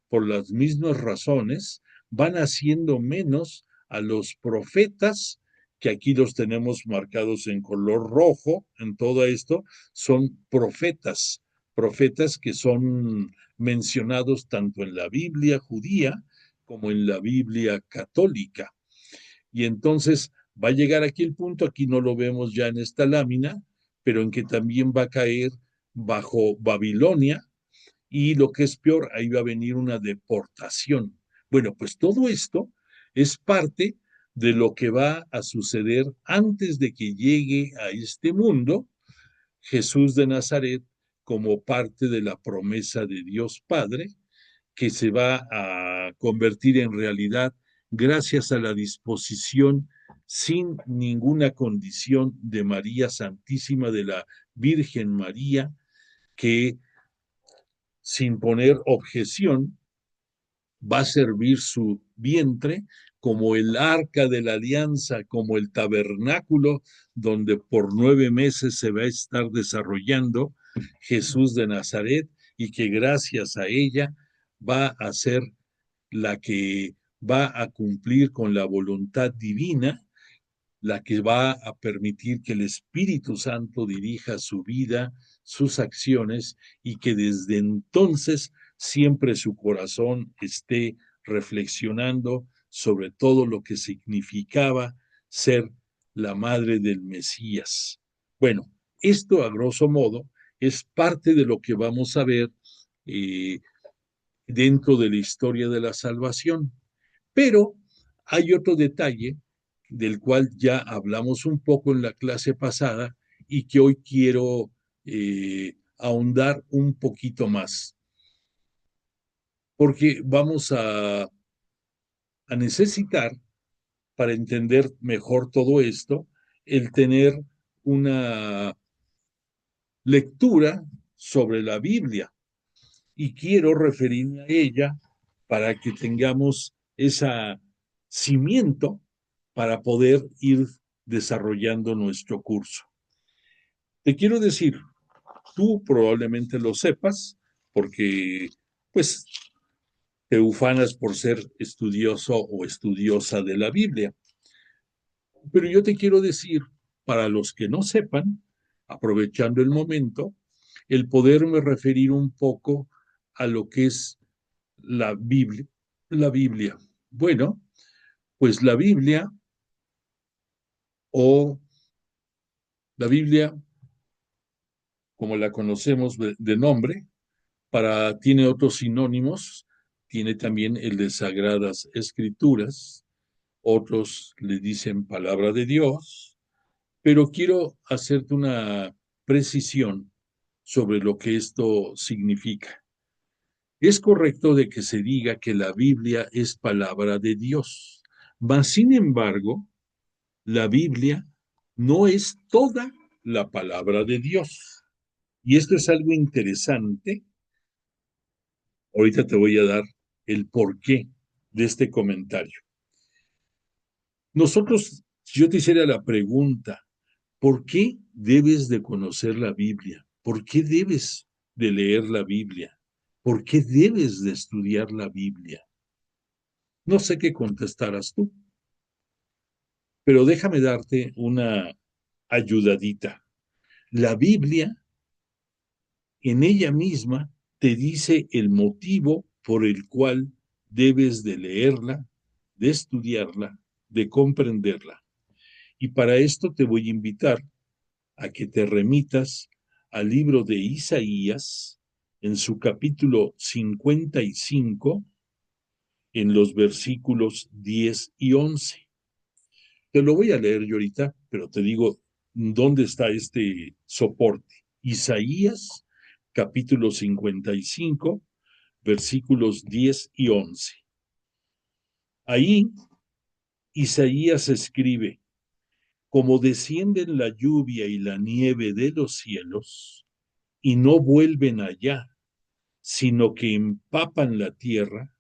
por las mismas razones, van haciendo menos a los profetas, que aquí los tenemos marcados en color rojo, en todo esto, son profetas, profetas que son mencionados tanto en la Biblia judía como en la Biblia católica. Y entonces va a llegar aquí el punto, aquí no lo vemos ya en esta lámina, pero en que también va a caer bajo Babilonia, y lo que es peor, ahí va a venir una deportación. Bueno, pues todo esto es parte de lo que va a suceder antes de que llegue a este mundo Jesús de Nazaret como parte de la promesa de Dios Padre, que se va a convertir en realidad gracias a la disposición sin ninguna condición de María Santísima, de la Virgen María, que sin poner objeción va a servir su vientre como el arca de la alianza, como el tabernáculo donde por 9 meses se va a estar desarrollando Jesús de Nazaret, y que gracias a ella va a ser la que va a cumplir con la voluntad divina, la que va a permitir que el Espíritu Santo dirija su vida, sus acciones, y que desde entonces siempre su corazón esté reflexionando sobre todo lo que significaba ser la madre del Mesías. Bueno, esto a grosso modo es parte de lo que vamos a ver eh, dentro de la historia de la salvación. Pero hay otro detalle del cual ya hablamos un poco en la clase pasada y que hoy quiero ahondar un poquito más, porque vamos a necesitar, para entender mejor todo esto, el tener una lectura sobre la Biblia, y quiero referirme a ella para que tengamos esa cimiento para poder ir desarrollando nuestro curso. Te quiero decir, tú probablemente lo sepas, porque pues te ufanas por ser estudioso o estudiosa de la Biblia. Pero yo te quiero decir, para los que no sepan, aprovechando el momento, el poderme referir un poco a lo que es la Biblia. La Biblia. Bueno, pues la Biblia, o la Biblia, como la conocemos de nombre, tiene otros sinónimos, tiene también el de Sagradas Escrituras, otros le dicen Palabra de Dios, pero quiero hacerte una precisión sobre lo que esto significa. Es correcto de que se diga que la Biblia es palabra de Dios, mas sin embargo, la Biblia no es toda la palabra de Dios. Y esto es algo interesante. Ahorita te voy a dar el porqué de este comentario. Nosotros, si yo te hiciera la pregunta, ¿por qué debes de conocer la Biblia? ¿Por qué debes de leer la Biblia? ¿Por qué debes de estudiar la Biblia? No sé qué contestarás tú, pero déjame darte una ayudadita. La Biblia en ella misma te dice el motivo por el cual debes de leerla, de estudiarla, de comprenderla. Y para esto te voy a invitar a que te remitas al libro de Isaías, en su capítulo 55, en los versículos 10 y 11. Te lo voy a leer yo ahorita, pero te digo dónde está este soporte. Isaías, capítulo 55, versículos 10 y 11. Ahí Isaías escribe: como descienden la lluvia y la nieve de los cielos, y no vuelven allá, sino que empapan la tierra,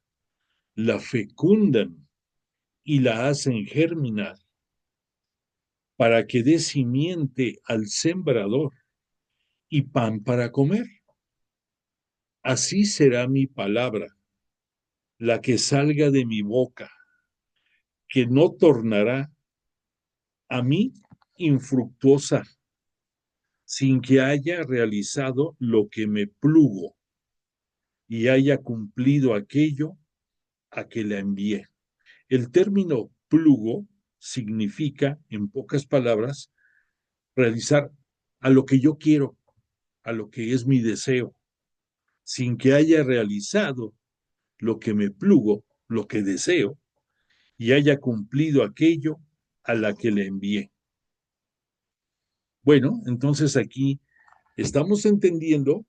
la fecundan y la hacen germinar, para que dé simiente al sembrador y pan para comer. Así será mi palabra, la que salga de mi boca, que no tornará a mí infructuosa, sin que haya realizado lo que me plugo y haya cumplido aquello a que la envié. El término plugo significa, en pocas palabras, realizar a lo que yo quiero, a lo que es mi deseo, sin que haya realizado lo que me plugo, lo que deseo, y haya cumplido aquello a la que le envié. Bueno, entonces aquí estamos entendiendo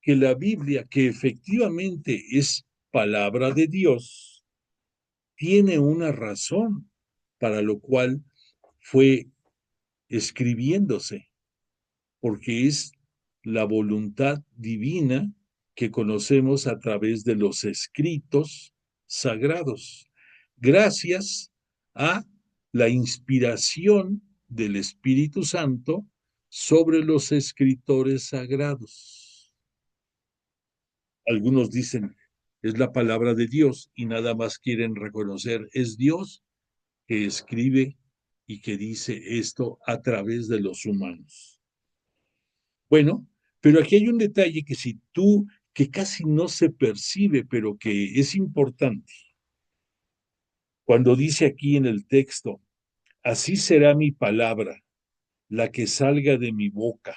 que la Biblia, que efectivamente es palabra de Dios, tiene una razón para lo cual fue escribiéndose, porque es la voluntad divina que conocemos a través de los escritos sagrados, gracias a la inspiración del Espíritu Santo sobre los escritores sagrados. Algunos dicen, es la palabra de Dios y nada más quieren reconocer, es Dios que escribe y que dice esto a través de los humanos. Bueno, pero aquí hay un detalle que casi no se percibe, pero que es importante. Cuando dice aquí en el texto, así será mi palabra, la que salga de mi boca,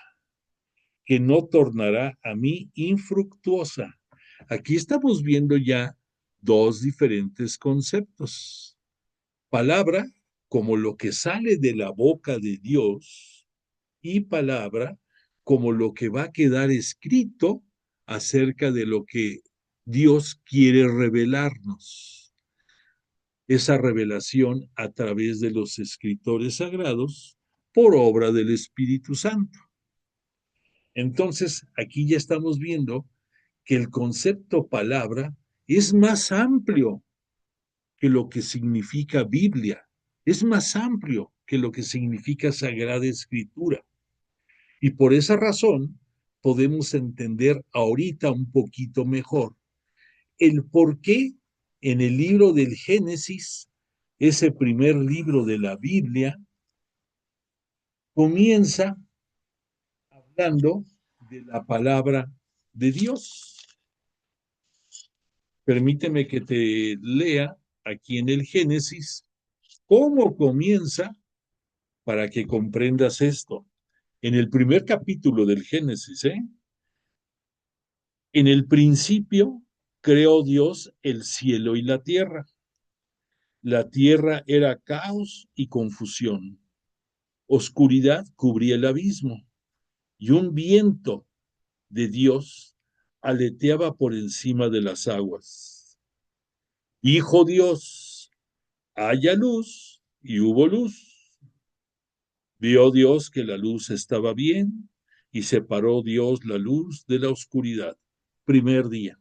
que no tornará a mí infructuosa. Aquí estamos viendo ya dos diferentes conceptos. Palabra como lo que sale de la boca de Dios y palabra como lo que va a quedar escrito acerca de lo que Dios quiere revelarnos. Esa revelación a través de los escritores sagrados por obra del Espíritu Santo. Entonces, aquí ya estamos viendo que el concepto palabra es más amplio que lo que significa Biblia, es más amplio que lo que significa Sagrada Escritura. Y por esa razón podemos entender ahorita un poquito mejor el por qué en el libro del Génesis, ese primer libro de la Biblia, comienza hablando de la palabra de Dios. Permíteme que te lea aquí en el Génesis cómo comienza para que comprendas esto. En el primer capítulo del Génesis, en el principio creó Dios el cielo y la tierra. La tierra era caos y confusión. Oscuridad cubría el abismo y un viento de Dios aleteaba por encima de las aguas. Dijo Dios, haya luz, y hubo luz. Vio Dios que la luz estaba bien y separó Dios la luz de la oscuridad. Primer día.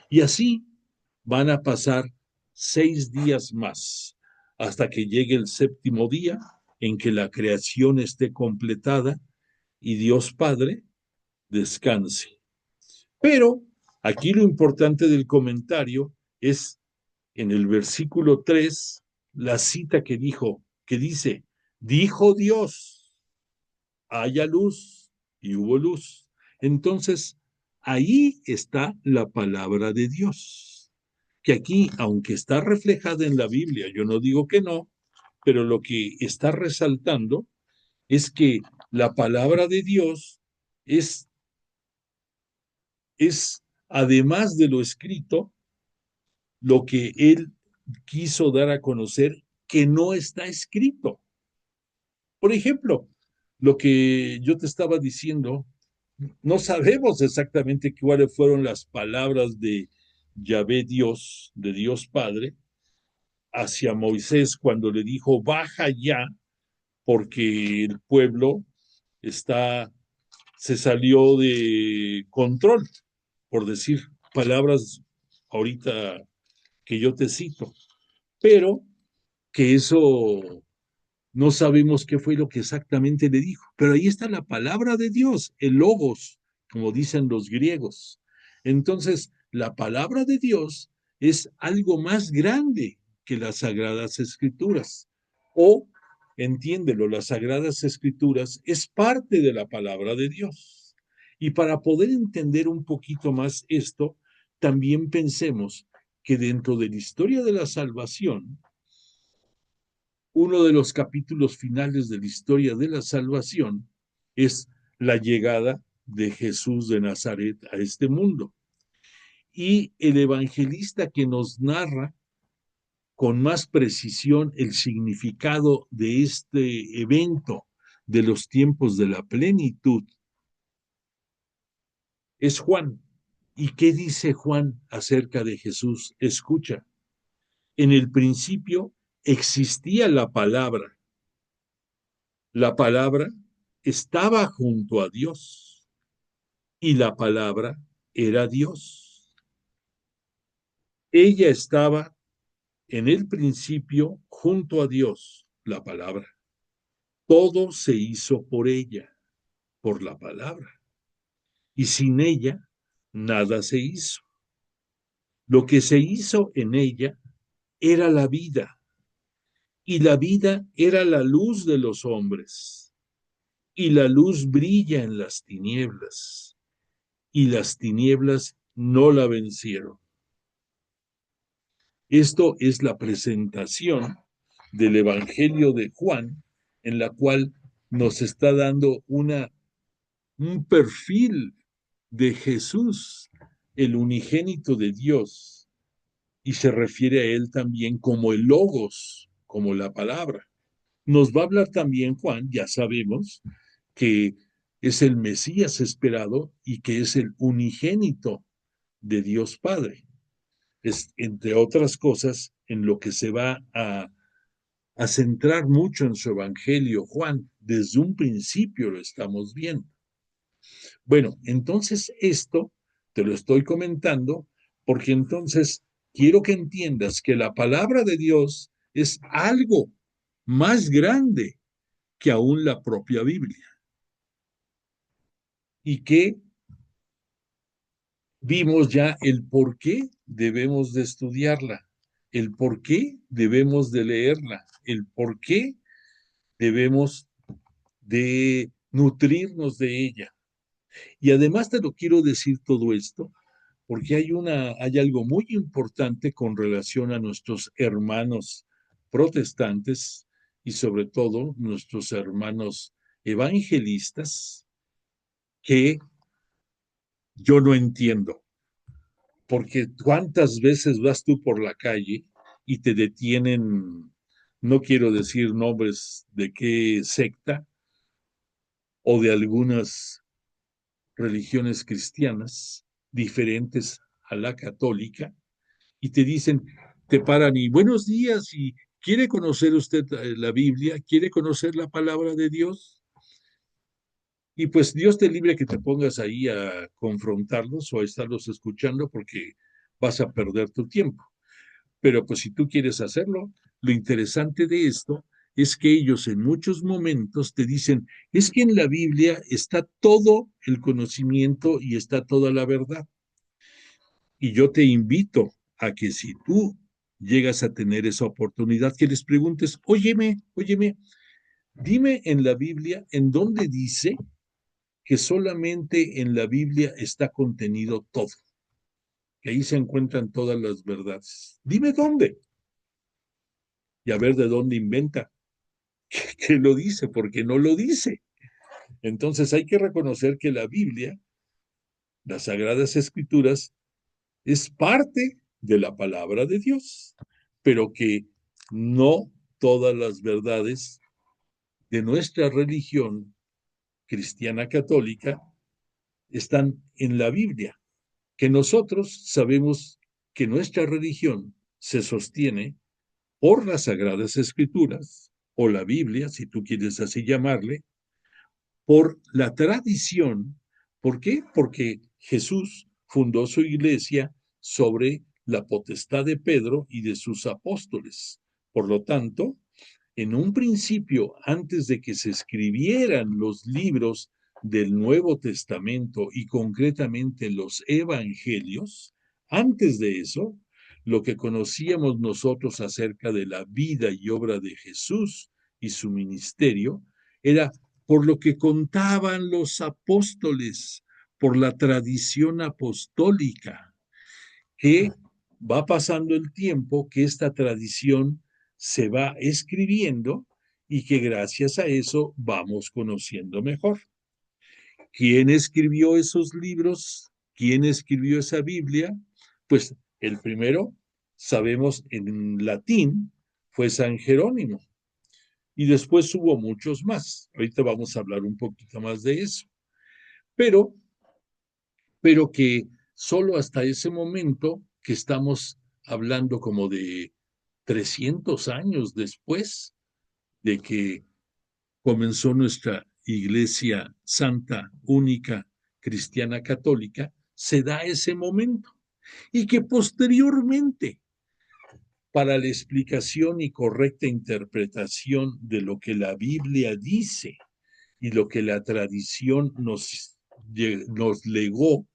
Y así van a pasar 6 días más hasta que llegue el séptimo día en que la creación esté completada y Dios Padre descanse. Pero aquí lo importante del comentario es en el versículo 3, la cita que dice, dijo Dios, haya luz, y hubo luz. Entonces, ahí está la palabra de Dios, que aquí, aunque está reflejada en la Biblia, yo no digo que no, pero lo que está resaltando es que la palabra de Dios es además de lo escrito, lo que él quiso dar a conocer que no está escrito. Por ejemplo, lo que yo te estaba diciendo, no sabemos exactamente cuáles fueron las palabras de Yahvé Dios, de Dios Padre, hacia Moisés cuando le dijo, baja ya, porque el pueblo se salió de control, por decir palabras ahorita que yo te cito, pero que eso no sabemos qué fue lo que exactamente le dijo. Pero ahí está la palabra de Dios, el logos, como dicen los griegos. Entonces, la palabra de Dios es algo más grande que las sagradas escrituras. O, entiéndelo, las sagradas escrituras es parte de la palabra de Dios. Y para poder entender un poquito más esto, también pensemos que dentro de la historia de la salvación, uno de los capítulos finales de la historia de la salvación es la llegada de Jesús de Nazaret a este mundo. Y el evangelista que nos narra con más precisión el significado de este evento de los tiempos de la plenitud es Juan. ¿Y qué dice Juan acerca de Jesús? Escucha, en el principio existía la palabra. La palabra estaba junto a Dios y la palabra era Dios. Ella estaba en el principio junto a Dios, la palabra. Todo se hizo por ella, por la palabra. Y sin ella, nada se hizo. Lo que se hizo en ella era la vida, y la vida era la luz de los hombres, y la luz brilla en las tinieblas, y las tinieblas no la vencieron. Esto es la presentación del Evangelio de Juan, en la cual nos está dando un perfil de Jesús, el unigénito de Dios, y se refiere a él también como el Logos, como la palabra. Nos va a hablar también Juan, ya sabemos, que es el Mesías esperado y que es el unigénito de Dios Padre. Es, entre otras cosas, en lo que se va a centrar mucho en su Evangelio Juan. Desde un principio lo estamos viendo. Bueno, entonces esto te lo estoy comentando porque entonces quiero que entiendas que la palabra de Dios es algo más grande que aún la propia Biblia y que vimos ya el por qué debemos de estudiarla, el por qué debemos de leerla, el por qué debemos de nutrirnos de ella. Y además te lo quiero decir todo esto porque hay algo muy importante con relación a nuestros hermanos protestantes y sobre todo nuestros hermanos evangelistas que yo no entiendo. Porque cuántas veces vas tú por la calle y te detienen, no quiero decir nombres de qué secta o de algunas religiones cristianas diferentes a la católica, y te dicen, te paran y buenos días, y ¿quiere conocer usted la Biblia? ¿Quiere conocer la palabra de Dios? Y pues Dios te libre que te pongas ahí a confrontarlos o a estarlos escuchando porque vas a perder tu tiempo. Pero pues si tú quieres hacerlo, lo interesante de esto es que ellos en muchos momentos te dicen, es que en la Biblia está todo el conocimiento y está toda la verdad. Y yo te invito a que si tú llegas a tener esa oportunidad, que les preguntes, óyeme, dime en la Biblia en dónde dice que solamente en la Biblia está contenido todo, que ahí se encuentran todas las verdades. Dime dónde y a ver de dónde inventa que lo dice, porque no lo dice. Entonces hay que reconocer que la Biblia, las Sagradas Escrituras, es parte de la palabra de Dios, pero que no todas las verdades de nuestra religión cristiana católica están en la Biblia, que nosotros sabemos que nuestra religión se sostiene por las Sagradas Escrituras, o la Biblia, si tú quieres así llamarle, por la tradición. ¿Por qué? Porque Jesús fundó su iglesia sobre la potestad de Pedro y de sus apóstoles. Por lo tanto, en un principio, antes de que se escribieran los libros del Nuevo Testamento y concretamente los evangelios, antes de eso, lo que conocíamos nosotros acerca de la vida y obra de Jesús y su ministerio era por lo que contaban los apóstoles, por la tradición apostólica, que va pasando el tiempo, que esta tradición se va escribiendo y que gracias a eso vamos conociendo mejor. ¿Quién escribió esos libros? ¿Quién escribió esa Biblia? Pues el primero, sabemos en latín, fue San Jerónimo. Y después hubo muchos más. Ahorita vamos a hablar un poquito más de eso. Pero pero que solo hasta ese momento, que estamos hablando como de 300 años después de que comenzó nuestra Iglesia Santa, Única, Cristiana Católica, se da ese momento. Y que posteriormente, para la explicación y correcta interpretación de lo que la Biblia dice y lo que la tradición nos legó,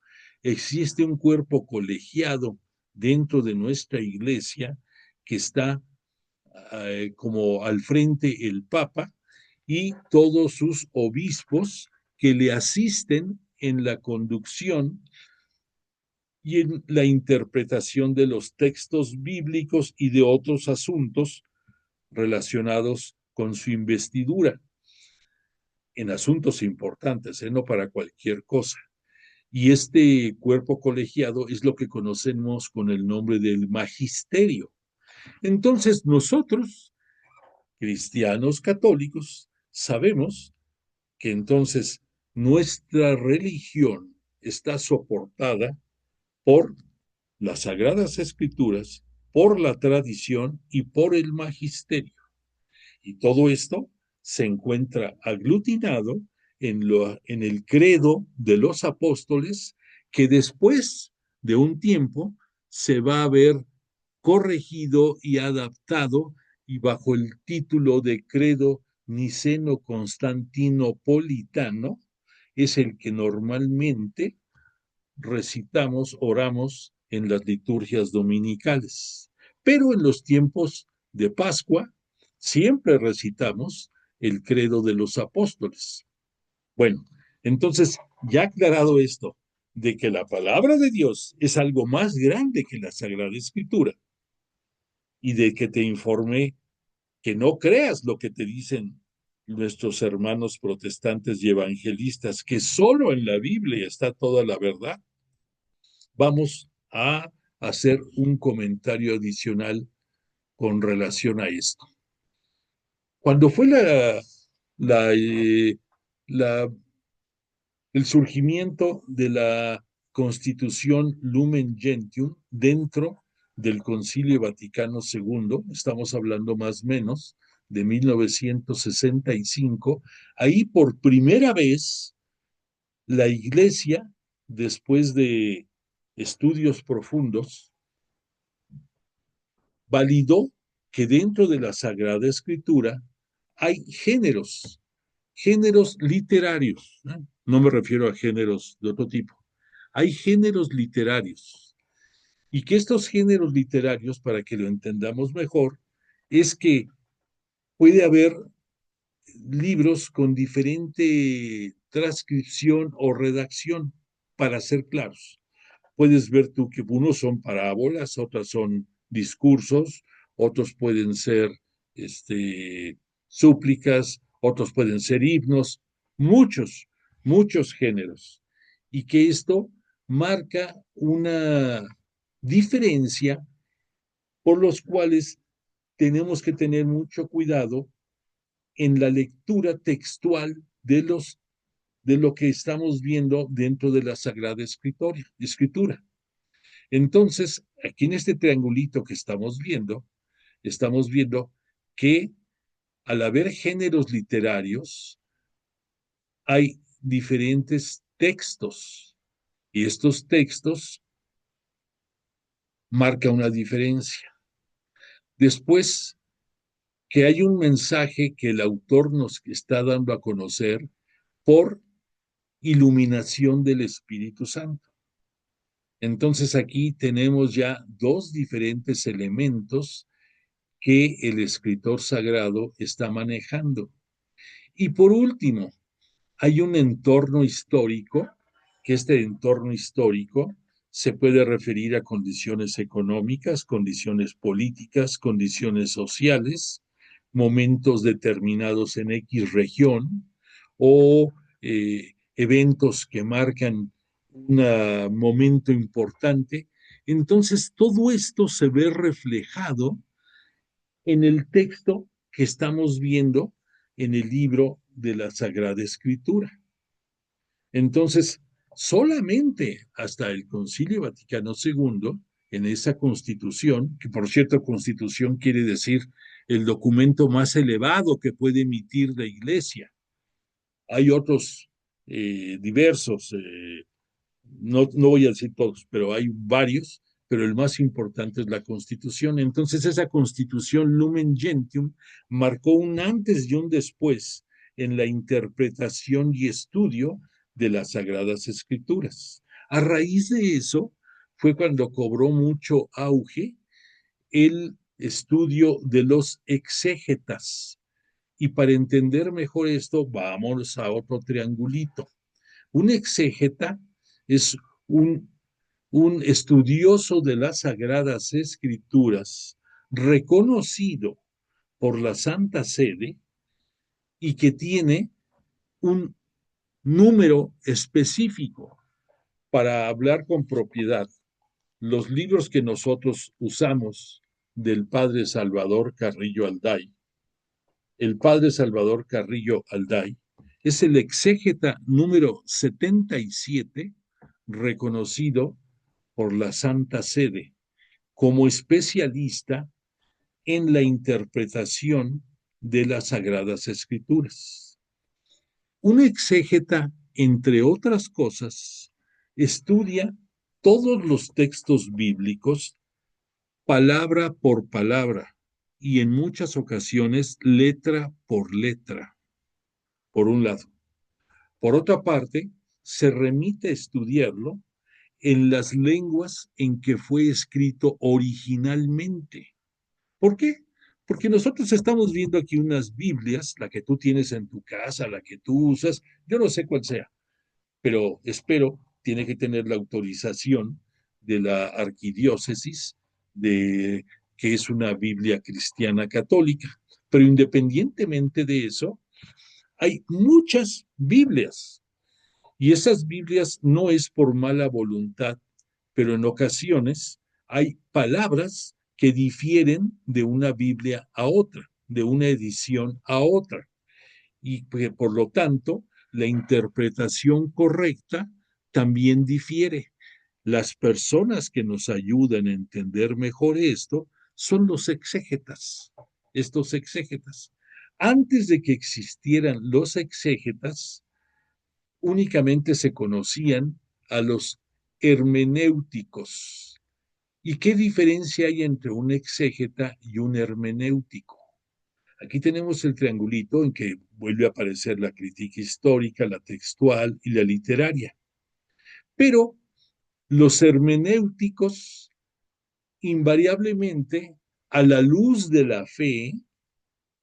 existe un cuerpo colegiado dentro de nuestra iglesia que está como al frente el Papa y todos sus obispos que le asisten en la conducción y en la interpretación de los textos bíblicos y de otros asuntos relacionados con su investidura, en asuntos importantes, no para cualquier cosa. Y este cuerpo colegiado es lo que conocemos con el nombre del magisterio. Entonces nosotros, cristianos católicos, sabemos que entonces nuestra religión está soportada por las Sagradas Escrituras, por la tradición y por el magisterio. Y todo esto se encuentra aglutinado en el credo de los apóstoles, que después de un tiempo se va a ver corregido y adaptado y bajo el título de credo niceno-constantinopolitano, es el que normalmente recitamos, oramos en las liturgias dominicales. Pero en los tiempos de Pascua siempre recitamos el credo de los apóstoles. Bueno, entonces, ya aclarado esto, de que la palabra de Dios es algo más grande que la Sagrada Escritura, y de que te informé que no creas lo que te dicen nuestros hermanos protestantes y evangelistas, que solo en la Biblia está toda la verdad, vamos a hacer un comentario adicional con relación a esto. Cuando fue la, la, el surgimiento de la Constitución Lumen Gentium dentro del Concilio Vaticano II, estamos hablando más o menos de 1965, ahí por primera vez la Iglesia, después de estudios profundos, validó que dentro de la Sagrada Escritura hay géneros literarios, no me refiero a géneros de otro tipo, hay géneros literarios, y que estos géneros literarios, para que lo entendamos mejor, es que puede haber libros con diferente transcripción o redacción, para ser claros. Puedes ver tú que unos son parábolas, otras son discursos, otros pueden ser súplicas, otros pueden ser himnos, muchos géneros. Y que esto marca una diferencia por los cuales tenemos que tener mucho cuidado en la lectura textual de lo que estamos viendo dentro de la Sagrada Escritura. Entonces, aquí en este triangulito que estamos viendo que al haber géneros literarios, hay diferentes textos, y estos textos marcan una diferencia. Después, que hay un mensaje que el autor nos está dando a conocer por iluminación del Espíritu Santo. Entonces aquí tenemos ya dos diferentes elementos que el escritor sagrado está manejando. Y por último, hay un entorno histórico, que este entorno histórico se puede referir a condiciones económicas, condiciones políticas, condiciones sociales, momentos determinados en X región o eventos que marcan un momento importante. Entonces, todo esto se ve reflejado en el texto que estamos viendo en el libro de la Sagrada Escritura. Entonces, Solamente hasta el Concilio Vaticano II, en esa constitución, que por cierto constitución quiere decir el documento más elevado que puede emitir la Iglesia. Hay otros diversos, no voy a decir todos, pero hay varios, pero el más importante es la Constitución. Entonces esa Constitución Lumen Gentium marcó un antes y un después en la interpretación y estudio de las Sagradas Escrituras. A raíz de eso fue cuando cobró mucho auge el estudio de los exégetas. Y para entender mejor esto, vamos a otro triangulito. Un exégeta es un, un estudioso de las Sagradas Escrituras reconocido por la Santa Sede y que tiene un número específico para hablar con propiedad. Los libros que nosotros usamos del padre Salvador Carrillo Alday, el padre Salvador Carrillo Alday, es el exégeta número 77 reconocido por la Santa Sede como especialista en la interpretación de las Sagradas Escrituras. Un exégeta, entre otras cosas, estudia todos los textos bíblicos palabra por palabra y en muchas ocasiones letra por letra, por un lado. Por otra parte, se remite a estudiarlo en las lenguas en que fue escrito originalmente. ¿Por qué? Porque nosotros estamos viendo aquí unas Biblias, la que tú tienes en tu casa, la que tú usas, yo no sé cuál sea, pero espero tiene que tener la autorización de la arquidiócesis de que es una Biblia cristiana católica. Pero independientemente de eso, hay muchas Biblias y esas Biblias no es por mala voluntad, pero en ocasiones hay palabras que difieren de una Biblia a otra, de una edición a otra. Y que por lo tanto, la interpretación correcta también difiere. Las personas que nos ayudan a entender mejor esto son los exégetas, estos exégetas. Antes de que existieran los exégetas, únicamente se conocían a los hermenéuticos. ¿Y qué diferencia hay entre un exégeta y un hermenéutico? Aquí tenemos el triangulito en que vuelve a aparecer la crítica histórica, la textual y la literaria. Pero los hermenéuticos, invariablemente, a la luz de la fe,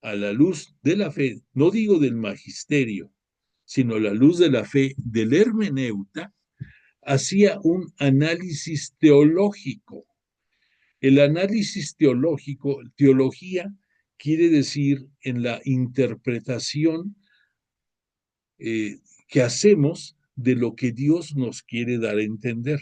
a la luz de la fe, no digo del magisterio, sino a la luz de la fe del hermeneuta, hacía un análisis teológico. El análisis teológico, teología, quiere decir en la interpretación que hacemos de lo que Dios nos quiere dar a entender,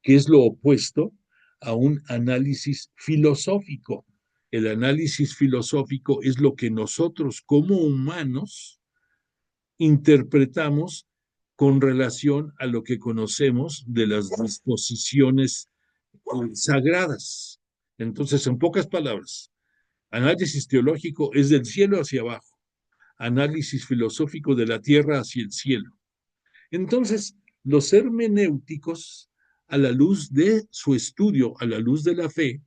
que es lo opuesto a un análisis filosófico. El análisis filosófico es lo que nosotros como humanos interpretamos con relación a lo que conocemos de las disposiciones sagradas. Entonces, en pocas palabras, análisis teológico es del cielo hacia abajo, análisis filosófico de la tierra hacia el cielo. Entonces, los hermenéuticos, a la luz de su estudio, a la luz de la fe,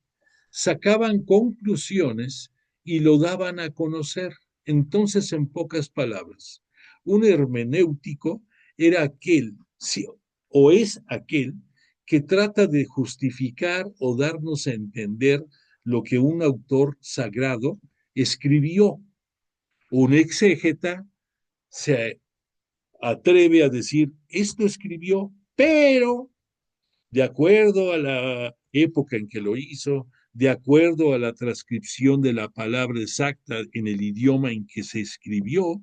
sacaban conclusiones y lo daban a conocer. Entonces, en pocas palabras, un hermenéutico era aquel, o es aquel, que trata de justificar o darnos a entender lo que un autor sagrado escribió. Un exégeta se atreve a decir, esto escribió, pero de acuerdo a la época en que lo hizo, de acuerdo a la transcripción de la palabra exacta en el idioma en que se escribió,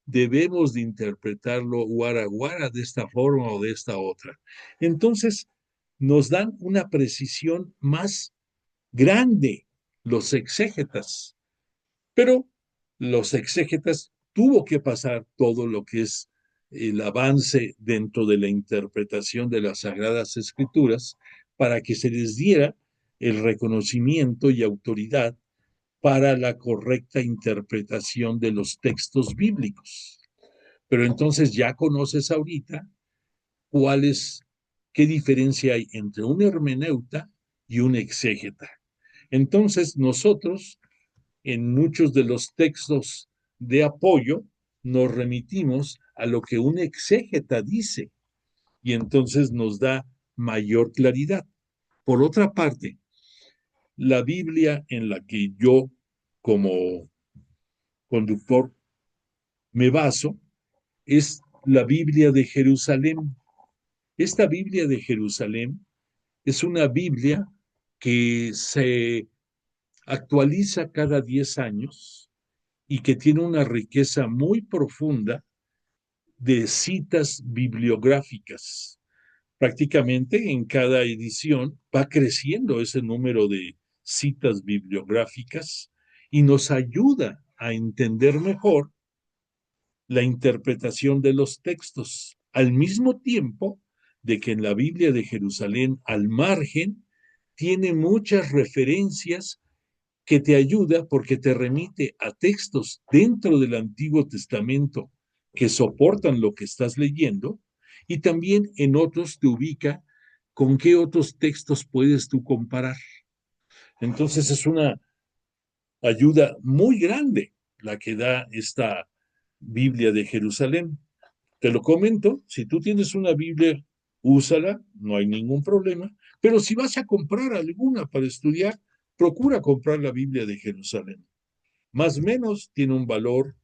debemos de interpretarlo guara guara de esta forma o de esta otra. Entonces, nos dan una precisión más grande los exégetas, pero los exégetas tuvo que pasar todo lo que es el avance dentro de la interpretación de las Sagradas Escrituras para que se les diera el reconocimiento y autoridad para la correcta interpretación de los textos bíblicos. Pero entonces ya conoces ahorita cuál es, qué diferencia hay entre un hermeneuta y un exégeta. Entonces nosotros, en muchos de los textos de apoyo, nos remitimos a lo que un exégeta dice y entonces nos da mayor claridad. Por otra parte, la Biblia en la que yo, como conductor, me baso es la Biblia de Jerusalén. Esta Biblia de Jerusalén es una Biblia que se actualiza cada 10 años y que tiene una riqueza muy profunda de citas bibliográficas. Prácticamente en cada edición va creciendo ese número de citas bibliográficas y nos ayuda a entender mejor la interpretación de los textos, al mismo tiempo de que en la Biblia de Jerusalén, al margen, tiene muchas referencias que te ayuda porque te remite a textos dentro del Antiguo Testamento que soportan lo que estás leyendo y también en otros te ubica con qué otros textos puedes tú comparar. Entonces es una ayuda muy grande la que da esta Biblia de Jerusalén. Te lo comento, si tú tienes una Biblia, úsala, no hay ningún problema, pero si vas a comprar alguna para estudiar, procura comprar la Biblia de Jerusalén. Más o menos tiene un valor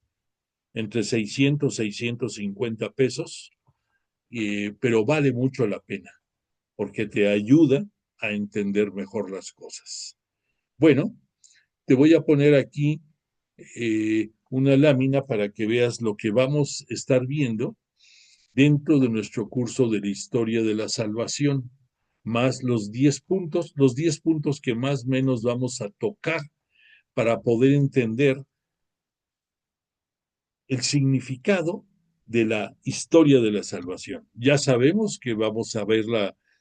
entre 600 y 650 pesos, pero vale mucho la pena, porque te ayuda a entender mejor las cosas. Bueno, te voy a poner aquí una lámina para que veas lo que vamos a estar viendo dentro de nuestro curso de la historia de la salvación, más los 10 puntos que más o menos vamos a tocar para poder entender el significado de la historia de la salvación. Ya sabemos que vamos a ver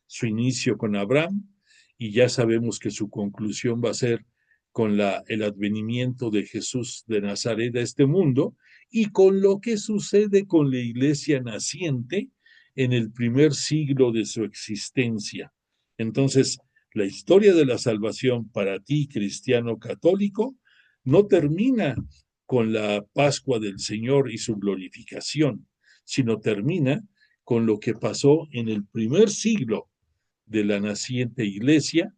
su inicio con Abraham y ya sabemos que su conclusión va a ser con el advenimiento de Jesús de Nazaret a este mundo y con lo que sucede con la iglesia naciente en el primer siglo de su existencia. Entonces, la historia de la salvación para ti, cristiano católico, no termina con la Pascua del Señor y su glorificación, sino termina con lo que pasó en el primer siglo de la naciente iglesia,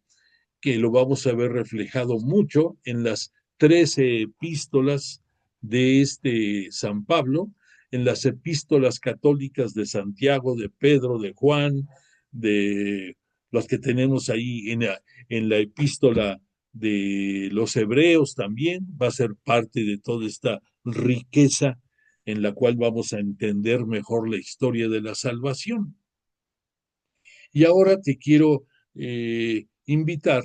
que lo vamos a ver reflejado mucho en las 13 epístolas de este San Pablo, en las epístolas católicas de Santiago, de Pedro, de Juan, de los que tenemos ahí en la epístola de los hebreos también, va a ser parte de toda esta riqueza en la cual vamos a entender mejor la historia de la salvación. Y ahora te quiero invitar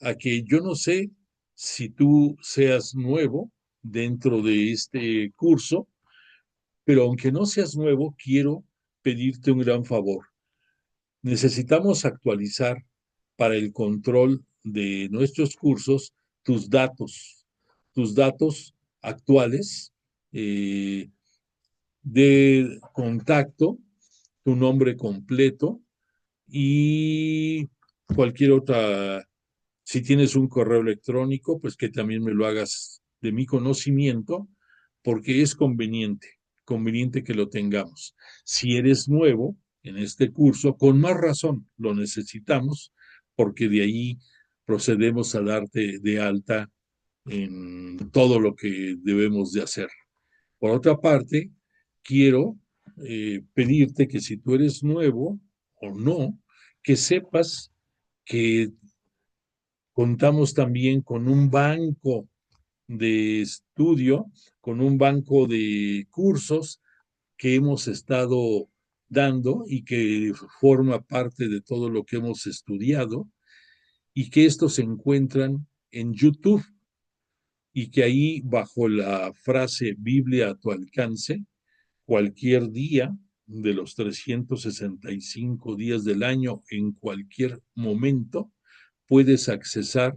a que yo no sé si tú seas nuevo dentro de este curso, pero aunque no seas nuevo, quiero pedirte un gran favor. Necesitamos actualizar para el control de nuestros cursos tus datos actuales de contacto, tu nombre completo y cualquier otra, si tienes un correo electrónico, pues que también me lo hagas de mi conocimiento, porque es conveniente que lo tengamos. Si eres nuevo en este curso, con más razón lo necesitamos, porque de ahí procedemos a darte de alta en todo lo que debemos de hacer. Por otra parte, quiero pedirte que si tú eres nuevo o no, que sepas que contamos también con un banco de estudio, con un banco de cursos que hemos estado dando y que forma parte de todo lo que hemos estudiado y que estos se encuentran en YouTube y que ahí bajo la frase Biblia a tu alcance cualquier día de los 365 días del año, en cualquier momento, puedes accesar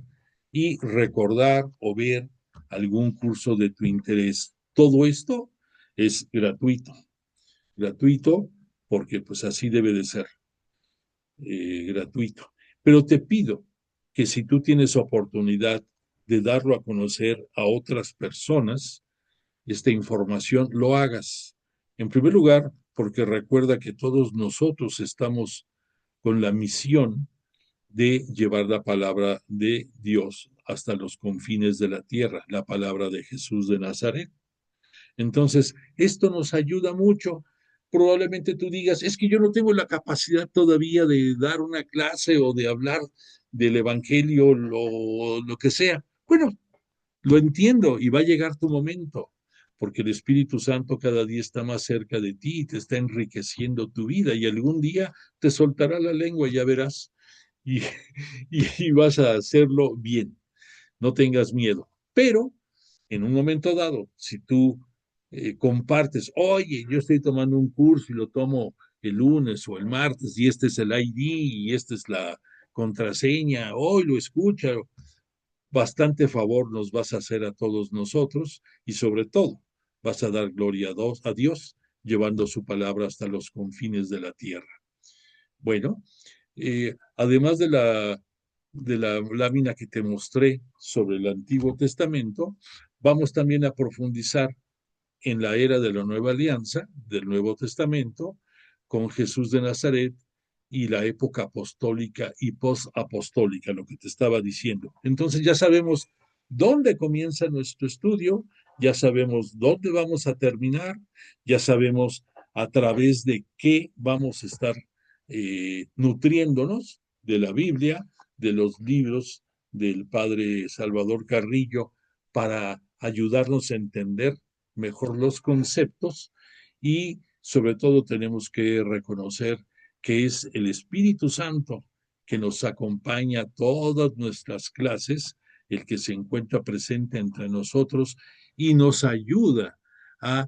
y recordar o ver algún curso de tu interés. Todo esto es gratuito porque pues así debe de ser, gratuito. Pero te pido que si tú tienes oportunidad de darlo a conocer a otras personas, esta información, lo hagas. En primer lugar, porque recuerda que todos nosotros estamos con la misión de llevar la palabra de Dios hasta los confines de la tierra, la palabra de Jesús de Nazaret. Entonces, esto nos ayuda mucho. Probablemente tú digas, es que yo no tengo la capacidad todavía de dar una clase o de hablar del Evangelio, lo que sea. Bueno, lo entiendo y va a llegar tu momento, porque el Espíritu Santo cada día está más cerca de ti y te está enriqueciendo tu vida y algún día te soltará la lengua, ya verás, y, y vas a hacerlo bien. No tengas miedo. Pero en un momento dado, si tú compartes, oye, yo estoy tomando un curso y lo tomo el lunes o el martes y este es el ID y esta es la contraseña, hoy lo escucha, bastante favor nos vas a hacer a todos nosotros y sobre todo vas a dar gloria a Dios llevando su palabra hasta los confines de la tierra. Bueno, además de la lámina que te mostré sobre el Antiguo Testamento, vamos también a profundizar en la era de la Nueva Alianza, del Nuevo Testamento, con Jesús de Nazaret y la época apostólica y posapostólica, lo que te estaba diciendo. Entonces ya sabemos dónde comienza nuestro estudio, ya sabemos dónde vamos a terminar, ya sabemos a través de qué vamos a estar nutriéndonos de la Biblia, de los libros del padre Salvador Carrillo, para ayudarnos a entender mejor los conceptos y sobre todo tenemos que reconocer que es el Espíritu Santo que nos acompaña a todas nuestras clases, el que se encuentra presente entre nosotros y nos ayuda a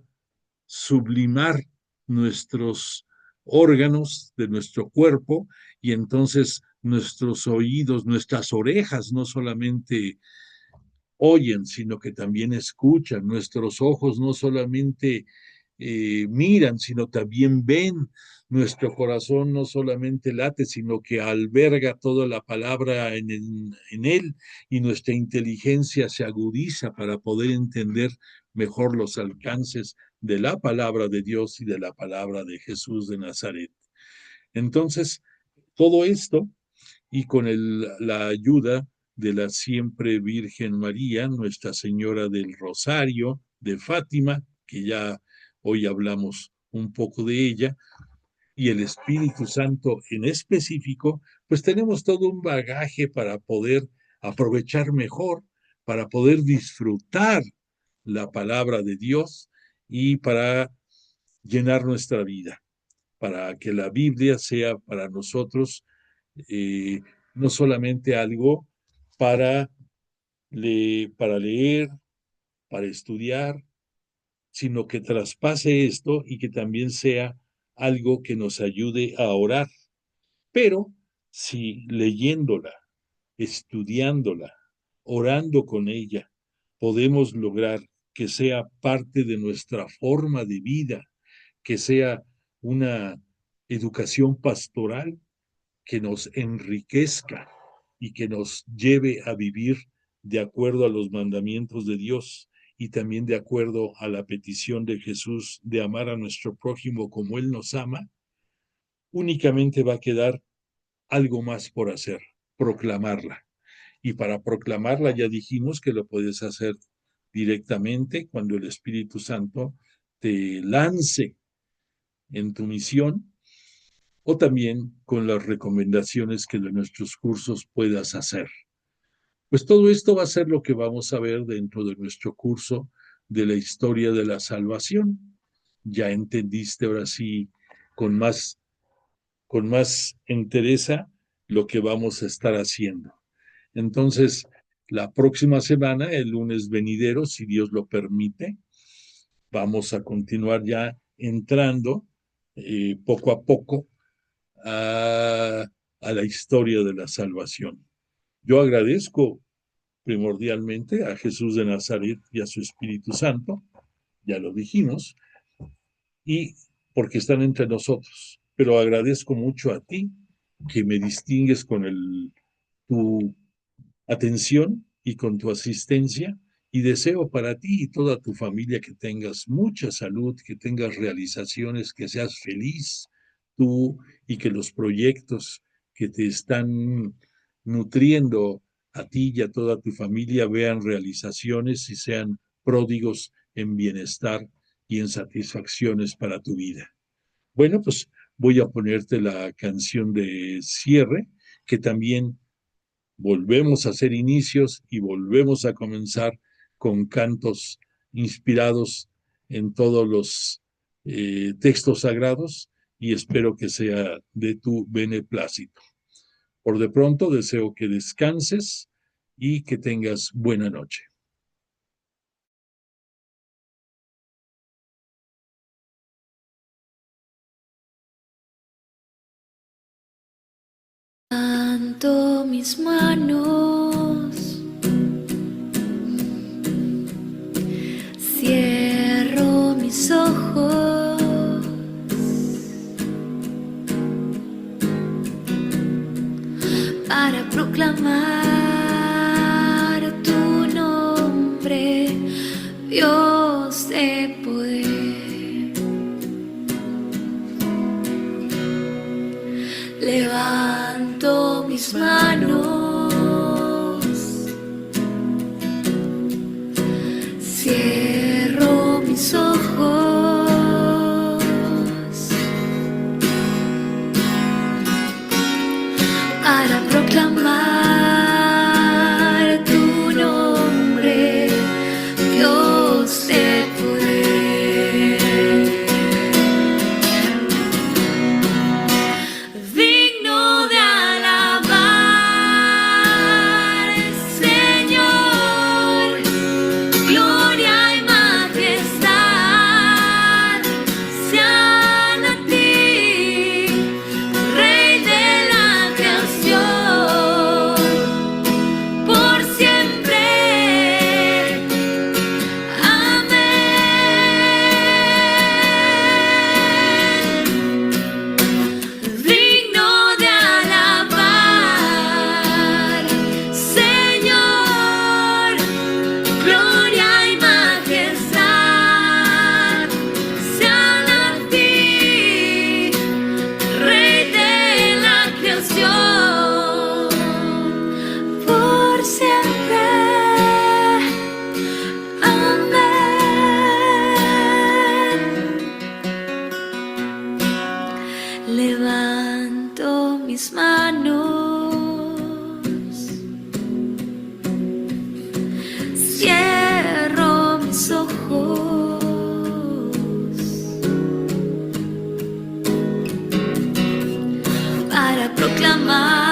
sublimar nuestros órganos de nuestro cuerpo y entonces nuestros oídos, nuestras orejas no solamente oyen, sino que también escuchan. Nuestros ojos no solamente miran, sino también ven. Nuestro corazón no solamente late, sino que alberga toda la palabra en él y nuestra inteligencia se agudiza para poder entender mejor los alcances de la palabra de Dios y de la palabra de Jesús de Nazaret. Entonces, todo esto y con la ayuda de la siempre Virgen María, Nuestra Señora del Rosario, de Fátima, que ya hoy hablamos un poco de ella, y el Espíritu Santo en específico, pues tenemos todo un bagaje para poder aprovechar mejor, para poder disfrutar la palabra de Dios y para llenar nuestra vida, para que la Biblia sea para nosotros eh, no solamente algo para, para leer, para estudiar, sino que traspase esto y que también sea algo que nos ayude a orar. Pero si leyéndola, estudiándola, orando con ella, podemos lograr que sea parte de nuestra forma de vida, que sea una educación pastoral, que nos enriquezca y que nos lleve a vivir de acuerdo a los mandamientos de Dios y también de acuerdo a la petición de Jesús de amar a nuestro prójimo como Él nos ama, únicamente va a quedar algo más por hacer, proclamarla. Y para proclamarla ya dijimos que lo puedes hacer directamente cuando el Espíritu Santo te lance en tu misión o también con las recomendaciones que de nuestros cursos puedas hacer. Pues todo esto va a ser lo que vamos a ver dentro de nuestro curso de la historia de la salvación. Ya entendiste ahora sí con más entereza lo que vamos a estar haciendo. Entonces, la próxima semana, el lunes venidero, si Dios lo permite, vamos a continuar ya entrando poco a poco a la historia de la salvación. Yo agradezco primordialmente a Jesús de Nazaret y a su Espíritu Santo, ya lo dijimos, y porque están entre nosotros. Pero agradezco mucho a ti que me distingues con tu atención y con tu asistencia, y deseo para ti y toda tu familia que tengas mucha salud, que tengas realizaciones, que seas feliz tú y que los proyectos que te están nutriendo a ti y a toda tu familia vean realizaciones y sean pródigos en bienestar y en satisfacciones para tu vida. Bueno, pues voy a ponerte la canción de cierre, que también volvemos a hacer inicios y volvemos a comenzar con cantos inspirados en todos los textos sagrados, y espero que sea de tu beneplácito. Por de pronto deseo que descanses y que tengas buena noche. Levanto mis manos, cierro mis ojos, para proclamar tu nombre, Dios de poder. Levanto mis manos, cierro mis ojos, para proclamar tu nombre, Dios de poder. Digno de alabar, Señor, gloria y majestad sean a ti, Rey de la creación, por siempre. Amén. Digno de alabar, Señor, gloria y majestad sean a ti, Rey de la creación, por siempre. Amén. Levanto mis manos, cierro mis ojos, para proclamar